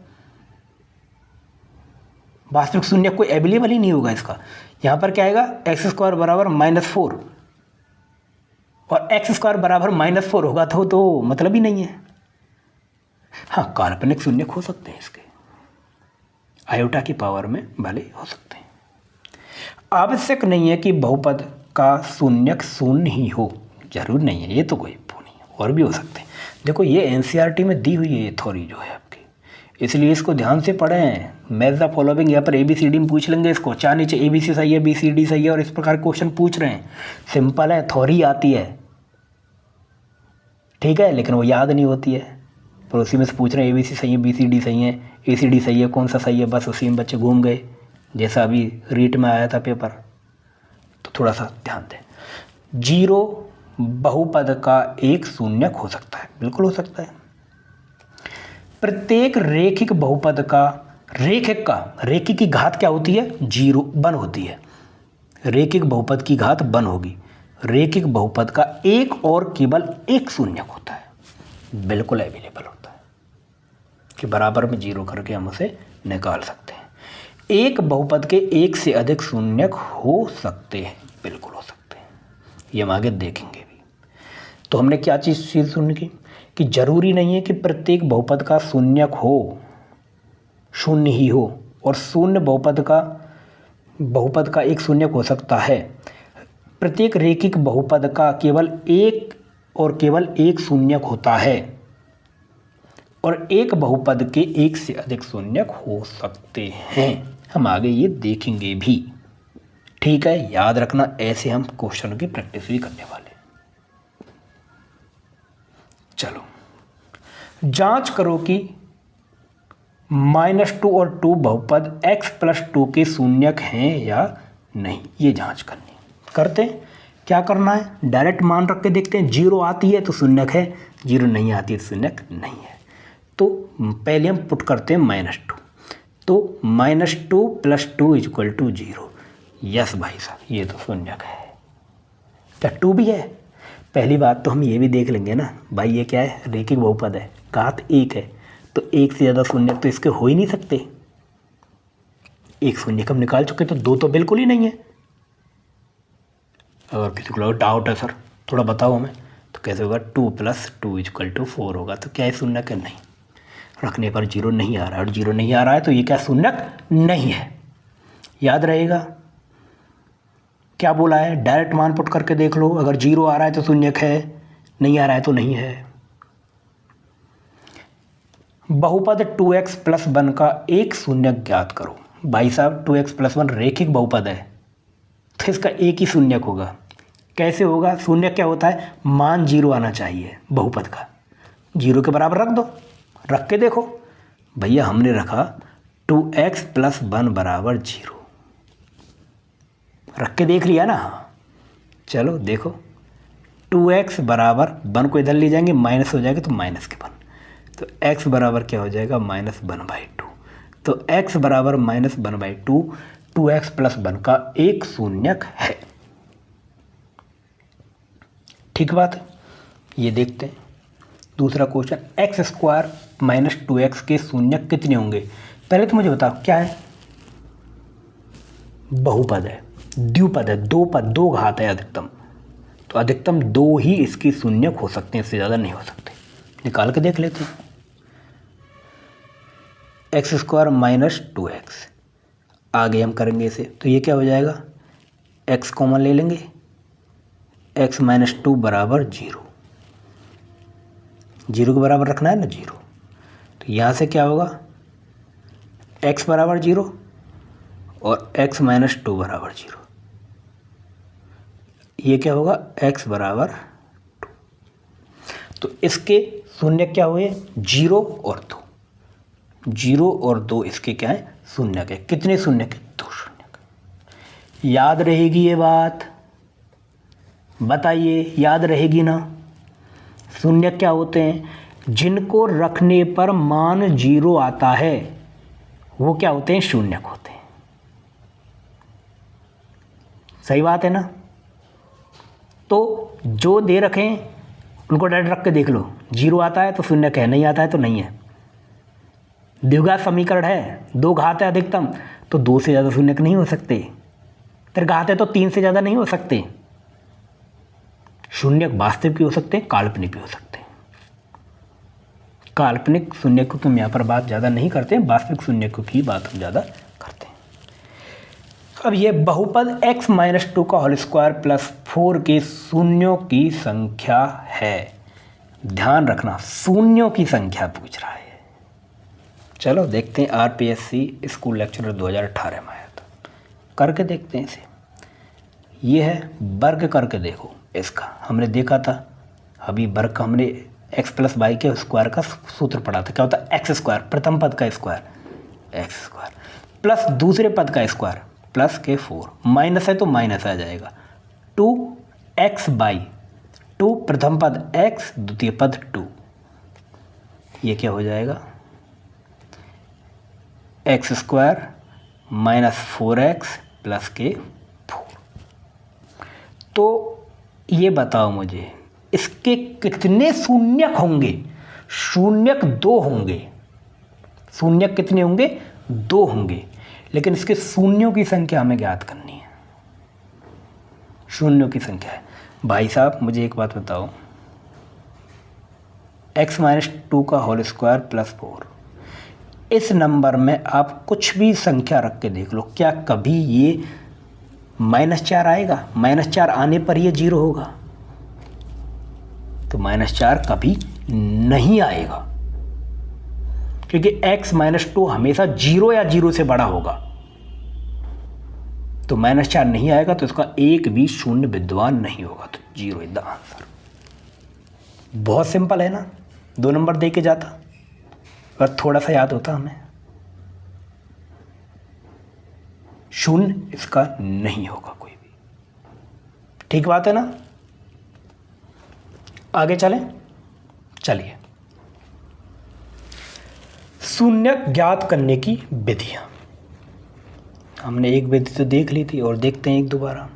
वास्तविक शून्यक कोई अवेलेबल ही नहीं होगा इसका। यहां पर क्या आएगा, x² बराबर -4, और x² बराबर -4 होगा तो मतलब ही नहीं है। हाँ, काल्पनिक शून्यक हो सकते हैं इसके, आयोटा की पावर में भले हो सकते हैं। आवश्यक नहीं है कि बहुपद का शून्यक शून्य ही हो, जरूर नहीं है, ये तो कोई वो नहीं है, और भी हो सकते हैं। देखो ये एनसीईआरटी में दी हुई है ये थ्योरी जो है आपकी, इसलिए इसको ध्यान से पढ़ें। मैच द फॉलोइंग, यहाँ पर ABCD में पूछ लेंगे इसको, चार नीचे ABC सही है, BCD सही है, और इस प्रकार क्वेश्चन पूछ रहे हैं। सिंपल है, थ्योरी आती है, ठीक है, लेकिन वो याद नहीं होती है। पर उसी में से पूछ रहे हैं ABC सही है, BCD सही है, ACD सही है, कौन सा सही है, बस उसी में बच्चे घूम गए, जैसा अभी रीट में आया था पेपर। तो थोड़ा सा ध्यान दें। 0 बहुपद का एक शून्यक हो सकता है, बिल्कुल हो सकता है। प्रत्येक रेखिक बहुपद का रेखिक की घात क्या होती है? 0 1 होती है। रेखिक बहुपद की घात 1 होगी। रेखिक बहुपद का एक और केवल एक शून्यक होता है, बिल्कुल अवेलेबल होता है कि बराबर में 0 करके हम उसे निकाल सकते हैं। एक बहुपद के एक से अधिक शून्यक हो सकते हैं, बिल्कुल हो सकते हैं, ये हम आगे देखेंगे भी। तो हमने क्या चीज़ सुन की कि जरूरी नहीं है कि प्रत्येक बहुपद का शून्यक हो, शून्य ही हो, और शून्य बहुपद का एक शून्यक हो सकता है। प्रत्येक रेखिक बहुपद का केवल एक शून्यक होता है, और एक बहुपद के एक से अधिक शून्यक हो सकते हैं। हम आगे ये देखेंगे भी, ठीक है। याद रखना, ऐसे हम क्वेश्चन की प्रैक्टिस भी करने वाले। चलो जांच करो कि -2 और 2 बहुपद x+2 के शून्यक हैं या नहीं, ये जांच करते हैं। क्या करना है? डायरेक्ट मान रख के देखते हैं। 0 आती है तो शून्यक है, 0 नहीं आती है तो शून्यक नहीं है। तो पहले हम पुट करते हैं -2, तो -2 + 2 = 0। यस भाई साहब, ये तो शून्यक है। क्या 2 भी है? पहली बात तो हम ये भी देख लेंगे ना भाई, ये क्या है? रेखिक बहुपद है, घात 1 है, तो एक से ज़्यादा शून्यक तो इसके हो ही नहीं सकते। एक शून्यक हम निकाल चुके, तो 2 तो बिल्कुल ही नहीं है। अगर किसी को डाउट है सर थोड़ा बताओ हमें, तो कैसे होगा? 2 + 2 = 4 होगा, तो क्या है शून्यक है? नहीं। रखने पर 0 नहीं आ रहा है, और 0 नहीं आ रहा है तो ये क्या शून्यक नहीं है। याद रहेगा क्या बोला है? डायरेक्ट मान पुट करके देख लो, अगर 0 आ रहा है तो शून्यक है, नहीं आ रहा है तो नहीं है। बहुपद 2x + 1 का एक शून्यक ज्ञात करो। भाई साहब 2x + 1 रेखिक बहुपद है, तो इसका एक ही शून्यक होगा। कैसे होगा? शून्यक क्या होता है? मान 0 आना चाहिए बहुपद का, 0 के बराबर रख दो। रख के देखो भैया, हमने रखा 2x + 1 = 0, रख के देख लिया ना। चलो देखो, 2x = 1 को इधर ले जाएंगे, माइनस हो जाएगा तो -1, तो x बराबर क्या हो जाएगा? -1/2। तो x बराबर -1/2 2x + 1 का एक शून्यक है। ठीक बात है, ये देखते हैं दूसरा क्वेश्चन। x² - 2x के शून्यक कितने होंगे? पहले तो मुझे बताओ क्या है? बहुपद है, द्विपद है, दो घात है अधिकतम, तो अधिकतम 2 ही इसके शून्यक हो सकते हैं, इससे ज़्यादा नहीं हो सकते। निकाल के देख लेते हैं। x² - 2x, आगे हम करेंगे इसे, तो ये क्या हो जाएगा? x कॉमन ले लेंगे, x - 2 = 0, 0 के बराबर रखना है ना 0, तो यहाँ से क्या होगा? x = 0 और x - 2 = 0, ये क्या होगा? x = 2। तो इसके शून्यक क्या हुए? 0 और 2, 0 और 2 इसके क्या है? शून्यक है। कितने शून्यक है? 2 शून्यक। याद रहेगी ये बात? बताइए, याद रहेगी ना? शून्यक क्या होते हैं? जिनको रखने पर मान 0 आता है वो क्या होते हैं? शून्यक होते हैं। सही बात है ना? तो जो दे रखें उनको डायरेक्ट रख के देख लो, 0 आता है तो शून्यक है, नहीं आता है तो नहीं है। द्विघात समीकरण है, 2 घात है अधिकतम, तो 2 से ज़्यादा शून्यक नहीं हो सकते। फिर घात है तो 3 से ज़्यादा नहीं हो सकते। शून्यक वास्तविक भी हो सकते हैं, काल्पनिक भी हो सकते हैं। काल्पनिक शून्यक की हम यहाँ पर बात ज़्यादा नहीं करते हैं, वास्तविक शून्यक की बात हम ज़्यादा करते हैं। अब ये बहुपद x - 2 का होल स्क्वायर + 4 के शून्यों की संख्या है। ध्यान रखना, शून्यों की संख्या पूछ रहा है। चलो देखते हैं, RPSC स्कूल लेक्चरर 2018 में आया था, करके देखते हैं इसे। ये है वर्ग, करके देखो। इसका हमने देखा था अभी, वर्ग का हमने x + y के स्क्वायर का सूत्र पढ़ा था। क्या होता है? x², प्रथम पद का स्क्वायर x² प्लस दूसरे पद का स्क्वायर प्लस के 4, माइनस है तो माइनस आ जाएगा, 2x/2, प्रथम पद x, द्वितीय पद 2, ये क्या हो जाएगा? X square minus 4x plus के 4। तो ये बताओ मुझे इसके कितने शून्यक होंगे? शून्यक 2 होंगे। शून्यक कितने होंगे? 2 होंगे। लेकिन इसके शून्यों की संख्या हमें ज्ञात करनी है। शून्यों की संख्या है भाई साहब, मुझे एक बात बताओ, x माइनस 2 का होल स्क्वायर प्लस 4, इस नंबर में आप कुछ भी संख्या रख के देख लो, क्या कभी ये -4 आएगा? -4 आने पर ये 0 होगा? तो -4 कभी नहीं आएगा, क्योंकि x माइनस 2 हमेशा 0 या 0 से बड़ा होगा। तो -4 नहीं आएगा, तो इसका एक भी शून्य विद्यमान नहीं होगा, तो 0 इज द आंसर। बहुत सिंपल है ना? 2 नंबर दे के जाता, पर थोड़ा सा याद होता हमें। शून्य इसका नहीं होगा कोई भी। ठीक बात है ना? आगे चलें। चलिए, शून्य ज्ञात करने की विधियां। हमने एक विधि तो देख ली थी और देखते हैं एक दोबारा।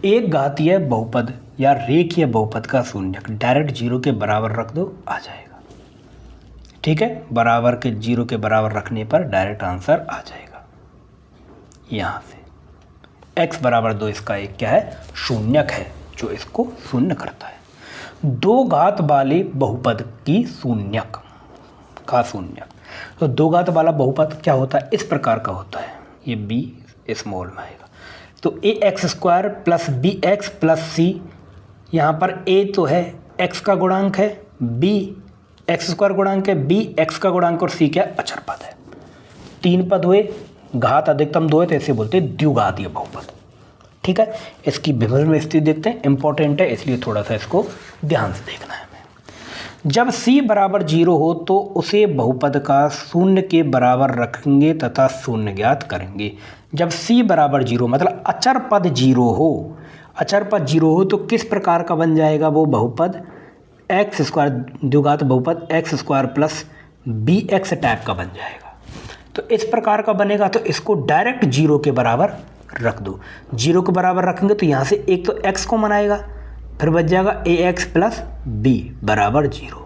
एक घातीय बहुपद या रेखीय बहुपद का शून्यक डायरेक्ट 0 के बराबर रख दो, आ जाएगा। ठीक है, बराबर के 0 के बराबर रखने पर डायरेक्ट आंसर आ जाएगा। यहाँ से x बराबर 2 इसका एक क्या है? शून्यक है, जो इसको शून्य करता है। 2 घात वाले बहुपद की शून्यक का शून्यक। तो 2 घात वाला बहुपद क्या होता है? इस प्रकार का होता है, ये b स्मॉल में आएगा। तो ax square plus bx plus c, यहाँ पर a तो है x का गुणांक है, b x स्क्वायर गुणांक है, b x का गुणांक और c क्या अचर पद है। 3 पद हुए, घात अधिकतम 2 है, तो ऐसे बोलते हैं द्विघातीय बहुपद। ठीक है, इसकी विभिन्न स्थिति देखते हैं, इंपॉर्टेंट है इसलिए थोड़ा सा इसको ध्यान से देखना है हमें। जब c बराबर 0 हो तो उसे बहुपद का शून्य के बराबर रखेंगे तथा शून्य ज्ञात करेंगे। जब c बराबर 0 मतलब अचर पद 0 हो, अचर पद 0 हो तो किस प्रकार का बन जाएगा वो बहुपद? एक्स स्क्वायर, द्विघात बहुपद x square plus b x type का बन जाएगा। तो इस प्रकार का बनेगा, तो इसको डायरेक्ट 0 के बराबर रख दो। 0 के बराबर रखेंगे तो यहाँ से एक तो x को मनाएगा, फिर बच जाएगा ax प्लस b बराबर 0।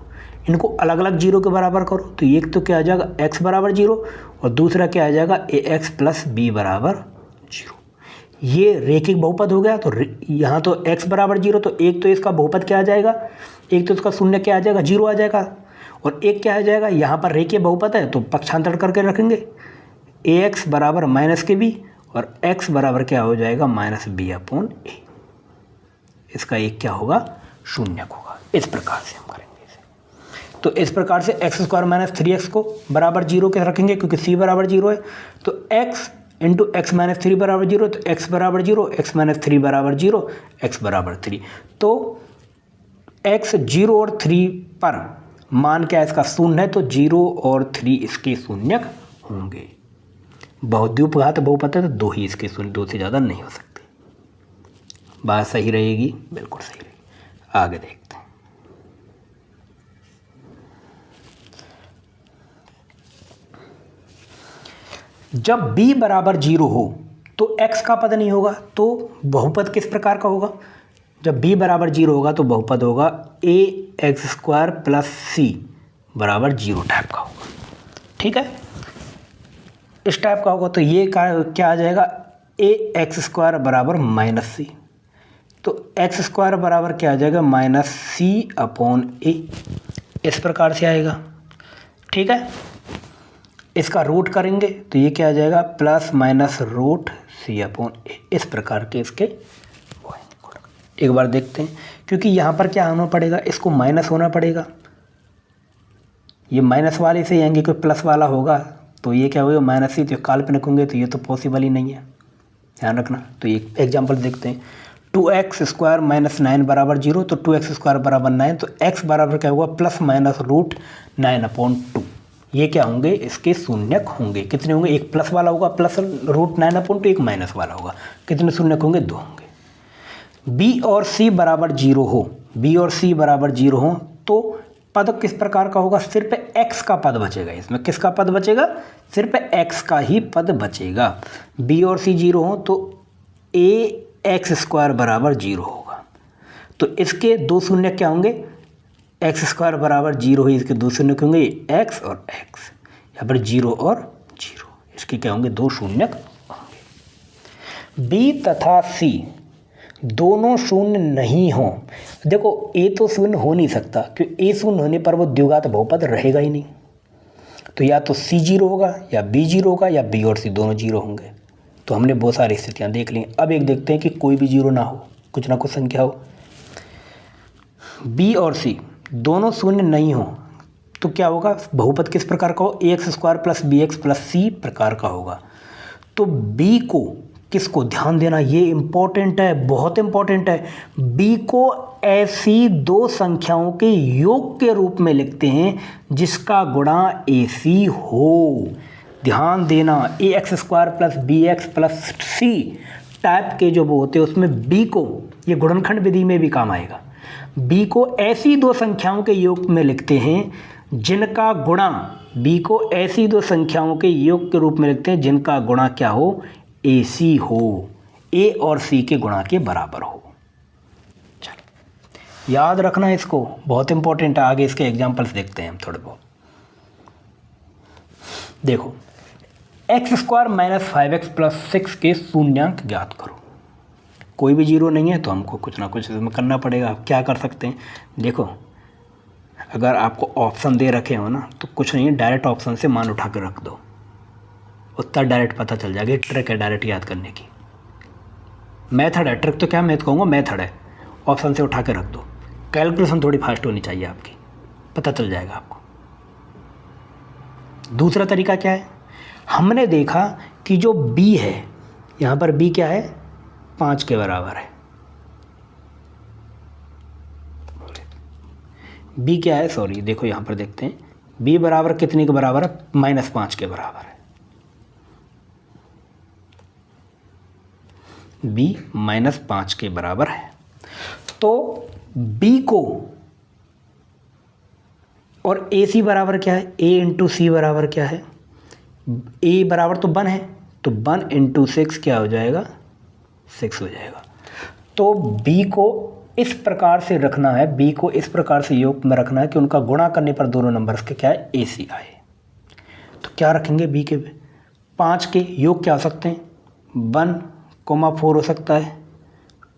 इनको अलग अलग 0 के बराबर करो, तो एक तो क्या आ जाएगा x बराबर 0 और दूसरा क्या आ जाएगा ax प्लस b बराबर 0। ये रेखिक बहुपद हो गया। तो यहाँ तो x बराबर 0, तो एक तो इसका बहुपद क्या आ जाएगा? एक तो इसका शून्य क्या आ जाएगा? 0 आ जाएगा, और एक क्या आ जाएगा? यहाँ पर रेखीय बहुपद है तो पक्षांतर करके रखेंगे, ax बराबर माइनस के b और x बराबर क्या हो जाएगा? Minus b upon a। इसका एक क्या होगा? शून्यक होगा। इस प्रकार से हम करेंगे इसे। तो इस प्रकार से एक्स स्क्वायर माइनस 3x को बराबर 0 के रखेंगे, क्योंकि c बराबर 0 है। तो x इंटू एक्स माइनस 3 बराबर 0, तो x बराबर 0, x माइनस 3 बराबर 0, x बराबर 3। तो x 0 और 3 पर मान क्या इसका? शून्य है, तो 0 और 3 इसके शून्यक होंगे। द्विघात बहुपद है तो 2 ही इसके शून्य, 2 से ज़्यादा नहीं हो सकते। बात सही रहेगी? बिल्कुल सही रहेगी। आगे देखते हैं। जब b बराबर 0 हो तो x का पद नहीं होगा, तो बहुपद किस प्रकार का होगा? जब b बराबर 0 होगा तो बहुपद होगा ax स्क्वायर प्लस c बराबर 0 टाइप का होगा। ठीक है, इस टाइप का होगा। तो ये क्या आ जाएगा? ax स्क्वायर बराबर माइनस c। तो एक्स स्क्वायर बराबर क्या आ जाएगा? Minus c upon a। इस प्रकार से आएगा। ठीक है, इसका रूट करेंगे तो ये क्या आ जाएगा? Plus minus root c upon a। इस प्रकार के इसके एक बार देखते हैं, क्योंकि यहाँ पर क्या होना पड़ेगा? इसको माइनस होना पड़ेगा। ये माइनस वाले से आएंगे, कोई प्लस वाला होगा तो ये क्या होगा? Minus c। तो काल्पनिक होंगे तो ये तो पॉसिबल ही नहीं है, ध्यान रखना। तो एक एग्जाम्पल देखते हैं। 2x स्क्वायर माइनस 9 बराबर 0, तो 2x स्क्वायर बराबर 9, तो x बराबर क्या होगा? Plus minus root 9 upon 2। ये क्या होंगे? इसके शून्यक होंगे। कितने होंगे? एक प्लस वाला होगा प्लस रूट 9 अपॉन 2, एक माइनस वाला होगा। कितने शून्यक होंगे? 2 होंगे। b और c बराबर 0 हो, b और c बराबर 0 हो तो पद किस प्रकार का होगा, सिर्फ x का पद बचेगा इसमें। किसका पद बचेगा, सिर्फ x का ही पद बचेगा। b और c 0 हो तो ax² बराबर 0 होगा। तो इसके दो शून्य क्या होंगे, x² बराबर 0 है, इसके दो शून्य होंगे x और x, यहाँ पर 0 और 0, इसके क्या होंगे, दो शून्य होंगे। b तथा c दोनों शून्य नहीं हो, देखो a तो शून्य हो नहीं सकता, क्योंकि a शून्य होने पर वो द्विघात बहुपद रहेगा ही नहीं। तो या तो c 0 होगा या b 0 होगा या b और c दोनों 0 होंगे। तो हमने बहुत सारी स्थितियां देख ली। अब एक देखते हैं कि कोई भी 0 ना हो, कुछ ना कुछ संख्या हो। b और c दोनों शून्य नहीं हो तो क्या होगा, बहुपद किस प्रकार का हो, ax² plus bx plus c प्रकार का होगा। तो b को किसको ध्यान देना, ये इंपॉर्टेंट है, बहुत इंपॉर्टेंट है। b को ऐसी दो संख्याओं के योग के रूप में लिखते हैं जिसका गुणा ac हो। ध्यान देना, ax² plus bx plus c type के जो वो होते हैं उसमें b को, ये गुणनखंड विधि में भी काम आएगा, b को ऐसी दो संख्याओं के योग में लिखते हैं जिनका गुणा, b को ऐसी दो संख्याओं के योग के रूप में लिखते हैं जिनका गुणा क्या हो, AC हो, a और c के गुणा के बराबर हो। चलो याद रखना इसको, बहुत इंपॉर्टेंट है। आगे इसके एग्जांपल्स देखते हैं हम थोड़े बहुत। देखो x² माइनस 5x प्लस 6 के शून्यांक ज्ञात करो। कोई भी 0 नहीं है तो हमको कुछ ना कुछ इसमें करना पड़ेगा। आप क्या कर सकते हैं, देखो अगर आपको ऑप्शन दे रखे हो ना तो कुछ नहीं है, डायरेक्ट ऑप्शन से मान उठा कर रख दो, उत्तर डायरेक्ट पता चल जाएगा। ट्रिक है डायरेक्ट याद करने की, मेथड है। ट्रिक तो क्या मैं कहूँगा, मेथड है। ऑप्शन से उठा के रख दो, कैलकुलेशन थोड़ी फास्ट होनी चाहिए आपकी, पता चल जाएगा आपको। दूसरा तरीका क्या है, हमने देखा कि जो b है, यहाँ पर b क्या है, 5 के बराबर है। b क्या है, सॉरी देखो यहाँ पर देखते हैं, b बराबर कितने के बराबर है, -5 के बराबर है। b -5 के बराबर है। तो b को और ac बराबर क्या है, a इंटू सी बराबर क्या है, a बराबर तो 1 है, तो 1 इंटू 6 क्या हो जाएगा, 6 हो जाएगा। तो b को इस प्रकार से रखना है, b को इस प्रकार से योग में रखना है कि उनका गुणा करने पर दोनों नंबर्स के क्या है, ac आए। तो क्या रखेंगे, b के 5 के योग क्या हो सकते हैं, 1,4 हो सकता है,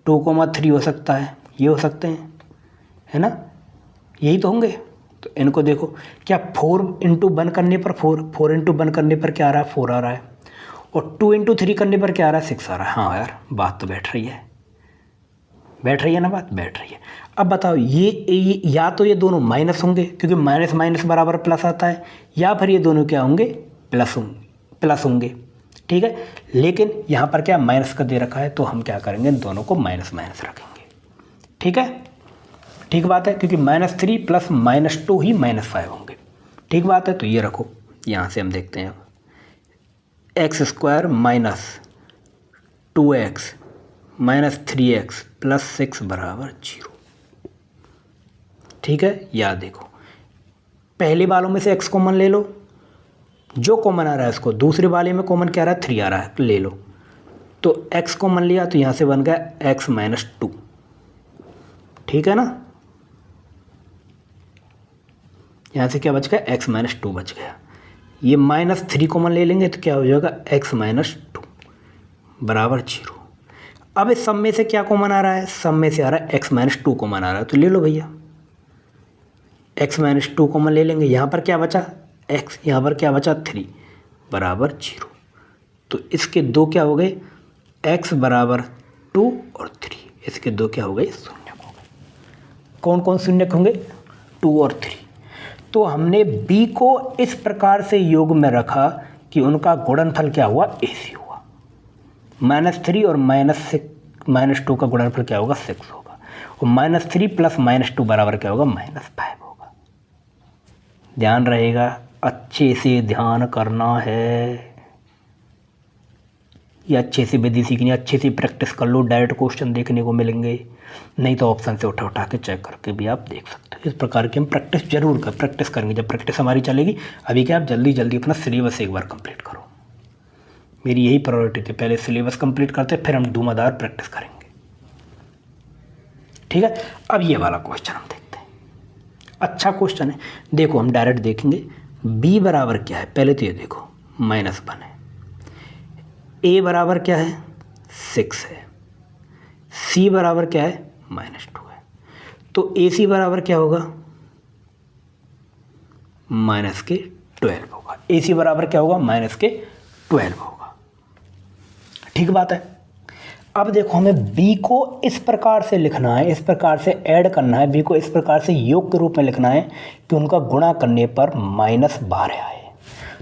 2,3 हो सकता है, ये हो सकते हैं, है ना, यही तो होंगे। तो इनको देखो, क्या 4 इंटू 1 करने पर 4 इंटू 1 करने पर क्या आ रहा है, 4 आ रहा है, और 2 इंटू 3 करने पर क्या आ रहा है, 6 आ रहा है। हाँ यार, बात तो बैठ रही है, बैठ रही है ना, बात बैठ रही है। अब बताओ, ये या तो ये दोनों माइनस होंगे क्योंकि माइनस माइनस बराबर प्लस आता है, या फिर ये दोनों क्या होंगे, प्लस होंगे। ठीक है, लेकिन यहाँ पर क्या माइनस का दे रखा है, तो हम क्या करेंगे, दोनों को माइनस माइनस रखेंगे। ठीक है, ठीक बात है, क्योंकि -3 प्लस -2 ही -5 होंगे। ठीक बात है, तो ये रखो, यहाँ से हम देखते हैं x² minus 2x minus 3x plus 6 बराबर 0। ठीक है, याद देखो, पहले वालों में से x कॉमन ले लो, जो कॉमन आ रहा है इसको, दूसरे वाले में कॉमन क्या आ रहा है, 3 आ रहा है, ले लो। तो x कॉमन लिया तो यहाँ से बन गया x माइनस 2। ठीक है ना, यहाँ से क्या बच गया, x माइनस 2 बच गया। ये -3 कॉमन ले लेंगे तो क्या हो जाएगा, x माइनस 2 बराबर 0। अब इस सब में से क्या कॉमन आ रहा है, सब में से आ रहा है x माइनस 2 कॉमन आ रहा है, तो ले लो भैया, x माइनस 2 कॉमन ले लेंगे। यहाँ पर क्या बचा x, यहाँ पर क्या बचा 3 बराबर 0। तो इसके दो क्या हो गए, x बराबर 2 और 3, इसके दो क्या हो गए, शून्य हो गए। कौन कौन शून्य होंगे, 2 और 3। तो हमने b को इस प्रकार से योग में रखा कि उनका गुणनफल क्या हुआ, ac हुआ। -3 और -2 का गुणनफल क्या होगा, 6 होगा, और -3 प्लस -2 बराबर क्या होगा, -5 होगा। ध्यान रहेगा, अच्छे से ध्यान करना है। ये अच्छे से विधि सीखनी, अच्छे से प्रैक्टिस कर लो, डायरेक्ट क्वेश्चन देखने को मिलेंगे, नहीं तो ऑप्शन से उठा उठा के चेक करके भी आप देख सकते हो। इस प्रकार की हम प्रैक्टिस जरूर प्रैक्टिस करेंगे। जब प्रैक्टिस हमारी चलेगी, अभी क्या आप जल्दी जल्दी अपना सिलेबस एक बार कंप्लीट करो। मेरी यही प्रायोरिटी थी, पहले सिलेबस कंप्लीट करते फिर हम धुआंधार प्रैक्टिस करेंगे। ठीक है, अब ये वाला क्वेश्चन हम देखते हैं। अच्छा क्वेश्चन है, देखो हम डायरेक्ट देखेंगे। b बराबर क्या है, पहले तो ये देखो -1 है, a बराबर क्या है 6 है, c बराबर क्या है -2 है, तो AC बराबर क्या होगा -12 होगा। AC बराबर क्या होगा -12 होगा। ठीक बात है। अब देखो हमें B को इस प्रकार से लिखना है, इस प्रकार से ऐड करना है, B को इस प्रकार से योग के रूप में लिखना है कि उनका गुणा करने पर -12 आए।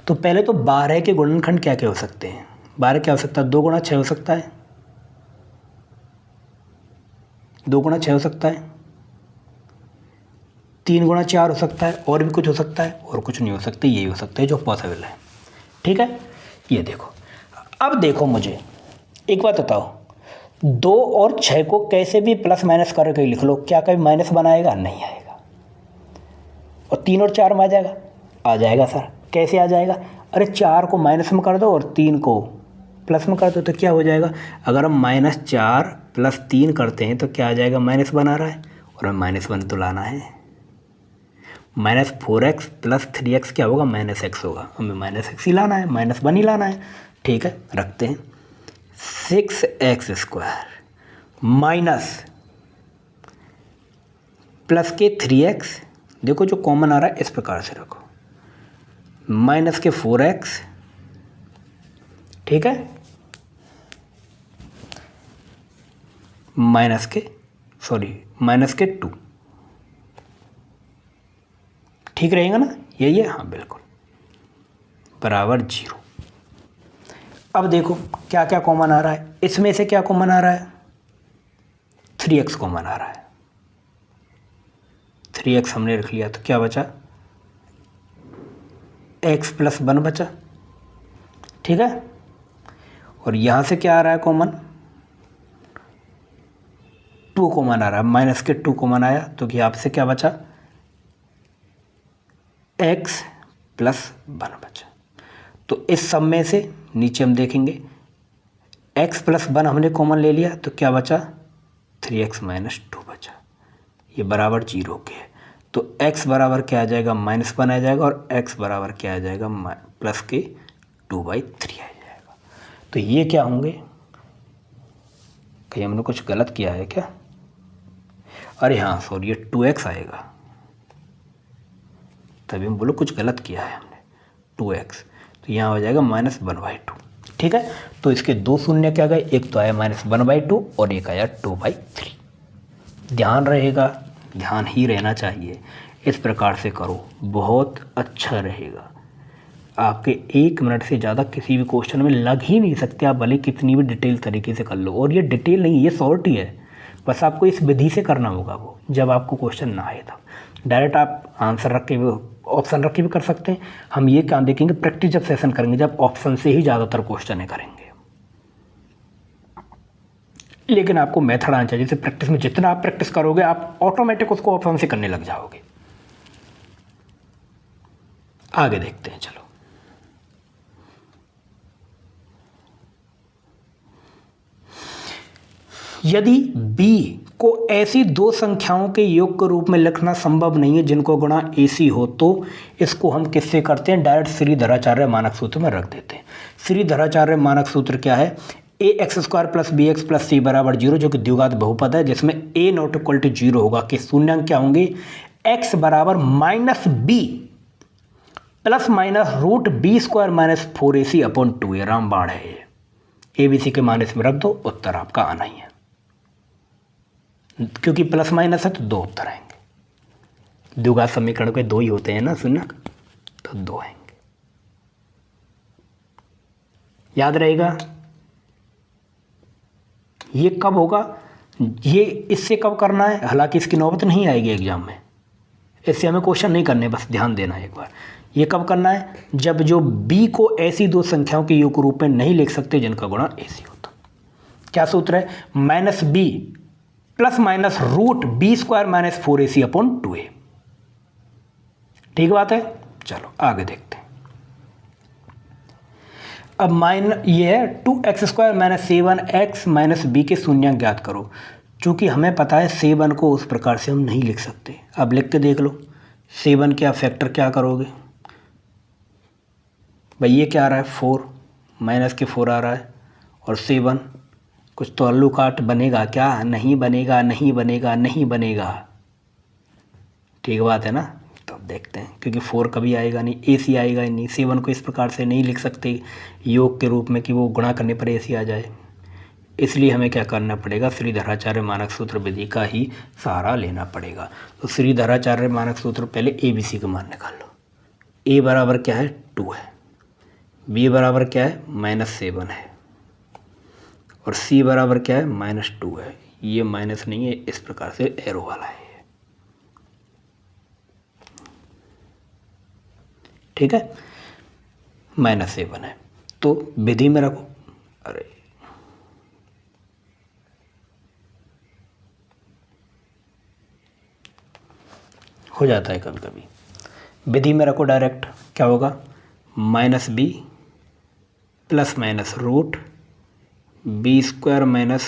तो पहले तो 12 के गुणनखंड क्या क्या हो सकते हैं, 12 क्या हो सकता है, 2 गुणा 6 हो सकता है, 2 गुणा 6 हो सकता है, 3 गुणा 4 हो सकता है, और भी कुछ हो सकता है, और कुछ नहीं हो सकता, यही हो सकता है जो पॉसिबल है। ठीक है, ये देखो। अब देखो मुझे एक बात बताओ, 2 और 6 को कैसे भी प्लस माइनस करके लिख लो, क्या कभी माइनस बनाएगा, नहीं आएगा। और 3 और 4 में आ जाएगा, आ जाएगा सर, कैसे आ जाएगा, अरे 4 को माइनस में कर दो और 3 को प्लस में कर दो, तो क्या हो जाएगा, अगर हम -4 + 3 करते हैं तो क्या आ जाएगा, माइनस बना रहा है, और हमें -1 तो लाना है। -4x + 3x क्या होगा, -x होगा, हमें -x ही लाना है, -1 ही लाना है। ठीक है, रखते हैं। 6x² माइनस प्लस के 3x, देखो जो कॉमन आ रहा है इस प्रकार से रखो, माइनस के 4x, ठीक है, माइनस के 2, ठीक रहेगा ना, यही है, हाँ बिल्कुल, बराबर 0। अब देखो क्या क्या कॉमन आ रहा है, इसमें से क्या कॉमन आ रहा है, 3x कॉमन आ रहा है, 3x हमने रख लिया, तो क्या बचा, x + 1 बचा। ठीक है, और यहाँ से क्या आ रहा है कॉमन, 2 कॉमन आ रहा है, माइनस के 2 कॉमन आया, तो कि आपसे क्या बचा, x + 1 बचा। तो इस सब में से नीचे हम देखेंगे, x + 1 हमने कॉमन ले लिया, तो क्या बचा, 3x - 2 बचा, ये बराबर 0 के है। तो x बराबर क्या आ जाएगा, -1 आ जाएगा, और x बराबर क्या आ जाएगा, + के 2/3 आ जाएगा। तो ये क्या होंगे, कहीं हमने कुछ गलत किया है क्या, अरे हाँ सॉरी, ये 2x आएगा, तभी हम बोलो कुछ गलत किया है हमने, 2x, तो यहाँ हो जाएगा -1/2। ठीक है, तो इसके 2 शून्य क्या गए, एक तो आया -1/2 और एक आया 2/3। ध्यान रहेगा, ध्यान ही रहना चाहिए, इस प्रकार से करो, बहुत अच्छा रहेगा। आपके 1 मिनट से ज़्यादा किसी भी क्वेश्चन में लग ही नहीं सकते, आप भले कितनी भी डिटेल तरीके से कर लो। और ये डिटेल नहीं, ये शॉर्ट ही है, बस आपको इस विधि से करना होगा। वो जब आपको क्वेश्चन ना आए तब डायरेक्ट आप आंसर रख के भी, ऑप्शन रख के भी कर सकते हैं। हम ये क्या देखेंगे, प्रैक्टिस जब सेशन करेंगे, जब ऑप्शन से ही ज़्यादातर क्वेश्चन करेंगे। लेकिन आपको मेथड आना चाहिए, जैसे प्रैक्टिस में जितना आप प्रैक्टिस करोगे, आप ऑटोमेटिक उसको ऑप्शन से करने लग जाओगे। आगे देखते हैं, चलो। यदि b को ऐसी 2 संख्याओं के योग के रूप में लिखना संभव नहीं है जिनको गुणा AC हो, तो इसको हम किससे करते हैं, डायरेक्ट श्रीधराचार्य मानक सूत्र में रख देते हैं। श्रीधराचार्य मानक सूत्र क्या है, ax² + bx + c = 0, जो कि द्विघात बहुपद है, जिसमें a ≠ 0 होगा, कि शून्यांक क्या होंगे, x बराबर -b ± √b² - 4AC/2, ये रामबाण है, ये ABC के मान इसमें रख दो, उत्तर आपका आना ही है, क्योंकि प्लस माइनस है तो 2 उत्तर आएंगे। द्विघात समीकरण के 2 ही होते हैं ना शून्यक, तो 2 आएंगे, याद रहेगा। ये कब होगा, ये इससे कब करना है, हालांकि इसकी नौबत नहीं आएगी एग्जाम में, इससे हमें क्वेश्चन नहीं करने, बस ध्यान देना है एक बार। ये कब करना है? जब जो b को ऐसी दो संख्याओं के योग रूप में नहीं लिख सकते जिनका गुणा ac होता। क्या सूत्र है? Minus b plus minus root b square minus 4ac upon 2a। ठीक बात है। चलो आगे देखते हैं। अब ये है 2x² minus 7x minus B के शून्यांक ज्ञात करो। चूँकि हमें पता है 7 को उस प्रकार से हम नहीं लिख सकते। अब लिख के देख लो 7 क्या फैक्टर क्या करोगे भाई? ये क्या आ रहा है 4 माइनस के 4 आ रहा है और 7 कुछ तो अल्लू काट बनेगा क्या? नहीं बनेगा, नहीं बनेगा, नहीं बनेगा। ठीक बात है ना? तो अब देखते हैं, क्योंकि 4 कभी आएगा नहीं, AC आएगा ही नहीं। 7 को इस प्रकार से नहीं लिख सकते योग के रूप में कि वो गुणा करने पर AC आ जाए। इसलिए हमें क्या करना पड़ेगा? श्रीधराचार्य मानक सूत्र विधि का ही सहारा लेना पड़ेगा। तो श्रीधराचार्य मानक सूत्र पहले ABC का मान निकाल लो। A बराबर क्या है? 2 है। B बराबर क्या है? -7 है। और C बराबर क्या है? -2 है। ये माइनस नहीं है, इस प्रकार से एरो वाला है। ठीक है, -7 है। तो विधि में रखो। अरे हो जाता है कभी कभी। विधि में रखो डायरेक्ट। क्या होगा? -b plus minus root b square minus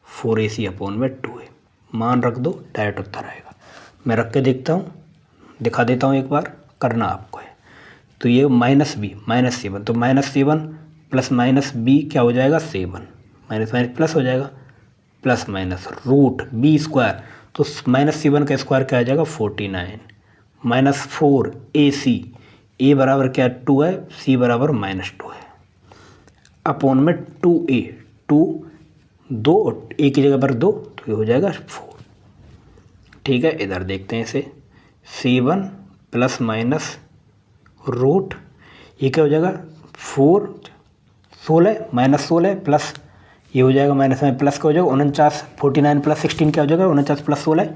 4ac upon में 2a। मान रख दो, डायरेक्ट उत्तर आएगा। मैं रख के देखता हूँ, दिखा देता हूँ एक बार, करना आपको है। तो ये -7 तो -7 प्लस माइनस b क्या हो जाएगा? 7 माइनस माइनस प्लस हो जाएगा, plus minus root b square, तो -7 का स्क्वायर क्या आ जाएगा? 49 -4 ac, a बराबर क्या 2 है, c बराबर -2 है, अपॉन में 2a, 2 a की जगह पर 2, तो ये हो जाएगा 4। ठीक है, इधर देखते हैं इसे। 7 प्लस माइनस रूट, ये क्या हो जाएगा? 4 16 -16 प्लस ये हो जाएगा माइनस में प्लस का हो जाएगा 49, 49 प्लस 16 क्या हो जाएगा? 49 प्लस 16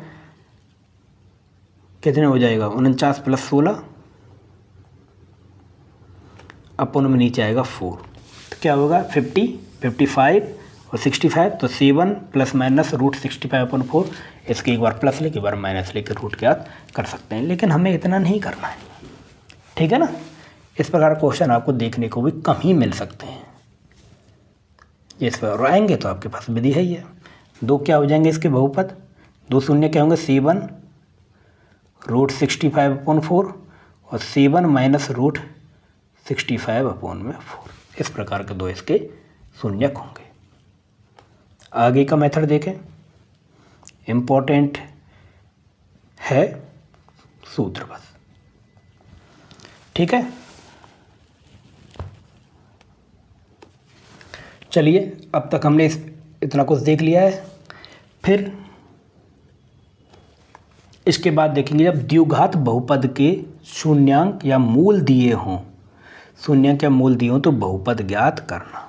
कितने हो जाएगा? 49 प्लस 16 अपन में नीचे आएगा 4, तो क्या होगा? 50, 55 और 65। तो 7 प्लस माइनस रूट 65 अपन 4, इसके एक बार प्लस लेके एक बार माइनस लेकर रूट ज्ञात कर सकते हैं, लेकिन हमें इतना नहीं करना है। ठीक है ना? इस प्रकार क्वेश्चन आपको देखने को भी कम ही मिल सकते हैं। इस पर आएंगे तो आपके पास विधि है ही है। 2 क्या हो जाएंगे इसके बहुपद? 2 शून्य क्या होंगे? 7 रूट 65 अपॉन 4 और 7 माइनस रूट 65 अपॉन में 4। इस प्रकार के 2 इसके शून्यक होंगे। आगे का मेथड देखें, इम्पोर्टेंट है सूत्र बस। ठीक है, चलिए अब तक हमने इतना कुछ देख लिया है। फिर इसके बाद देखेंगे जब द्विघात बहुपद के शून्यांक या मूल दिए हों, शून्यांक या मूल दिए हों तो बहुपद ज्ञात करना।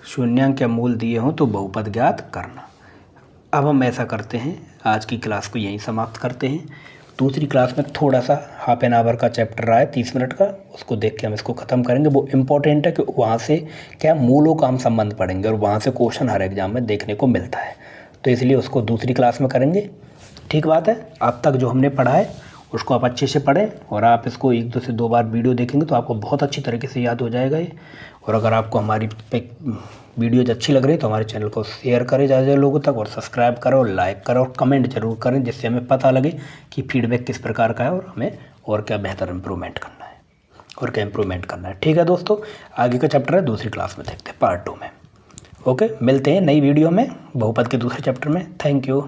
शून्यांक या मूल दिए हों तो बहुपद ज्ञात करना। अब हम ऐसा करते हैं, आज की क्लास को यहीं समाप्त करते हैं। दूसरी क्लास में थोड़ा सा हाफ एन आवर का चैप्टर रहा है 30 मिनट का, उसको देख के हम इसको ख़त्म करेंगे। वो इम्पोर्टेंट है कि वहाँ से क्या मूलों का हम संबंध पढ़ेंगे और वहाँ से क्वेश्चन हर एग्जाम में देखने को मिलता है, तो इसलिए उसको दूसरी क्लास में करेंगे। ठीक बात है। अब तक जो हमने पढ़ा है उसको आप अच्छे से पढ़ें और आप इसको 1 से 2 बार वीडियो देखेंगे तो आपको बहुत अच्छी तरीके से याद हो जाएगा ये। और अगर आपको हमारी वीडियोज अच्छी लग रही है तो हमारे चैनल को शेयर करें ज़्यादा लोगों तक, और सब्सक्राइब करें और लाइक करें और कमेंट जरूर करें, जिससे हमें पता लगे कि फीडबैक किस प्रकार का है और हमें और क्या बेहतर इम्प्रूवमेंट करना है और क्या इम्प्रूवमेंट करना है। ठीक है दोस्तों, आगे का चैप्टर है दूसरी क्लास में देखते हैं, पार्ट 2 में। ओके, मिलते हैं नई वीडियो में बहुपद के दूसरे चैप्टर में। Thank you.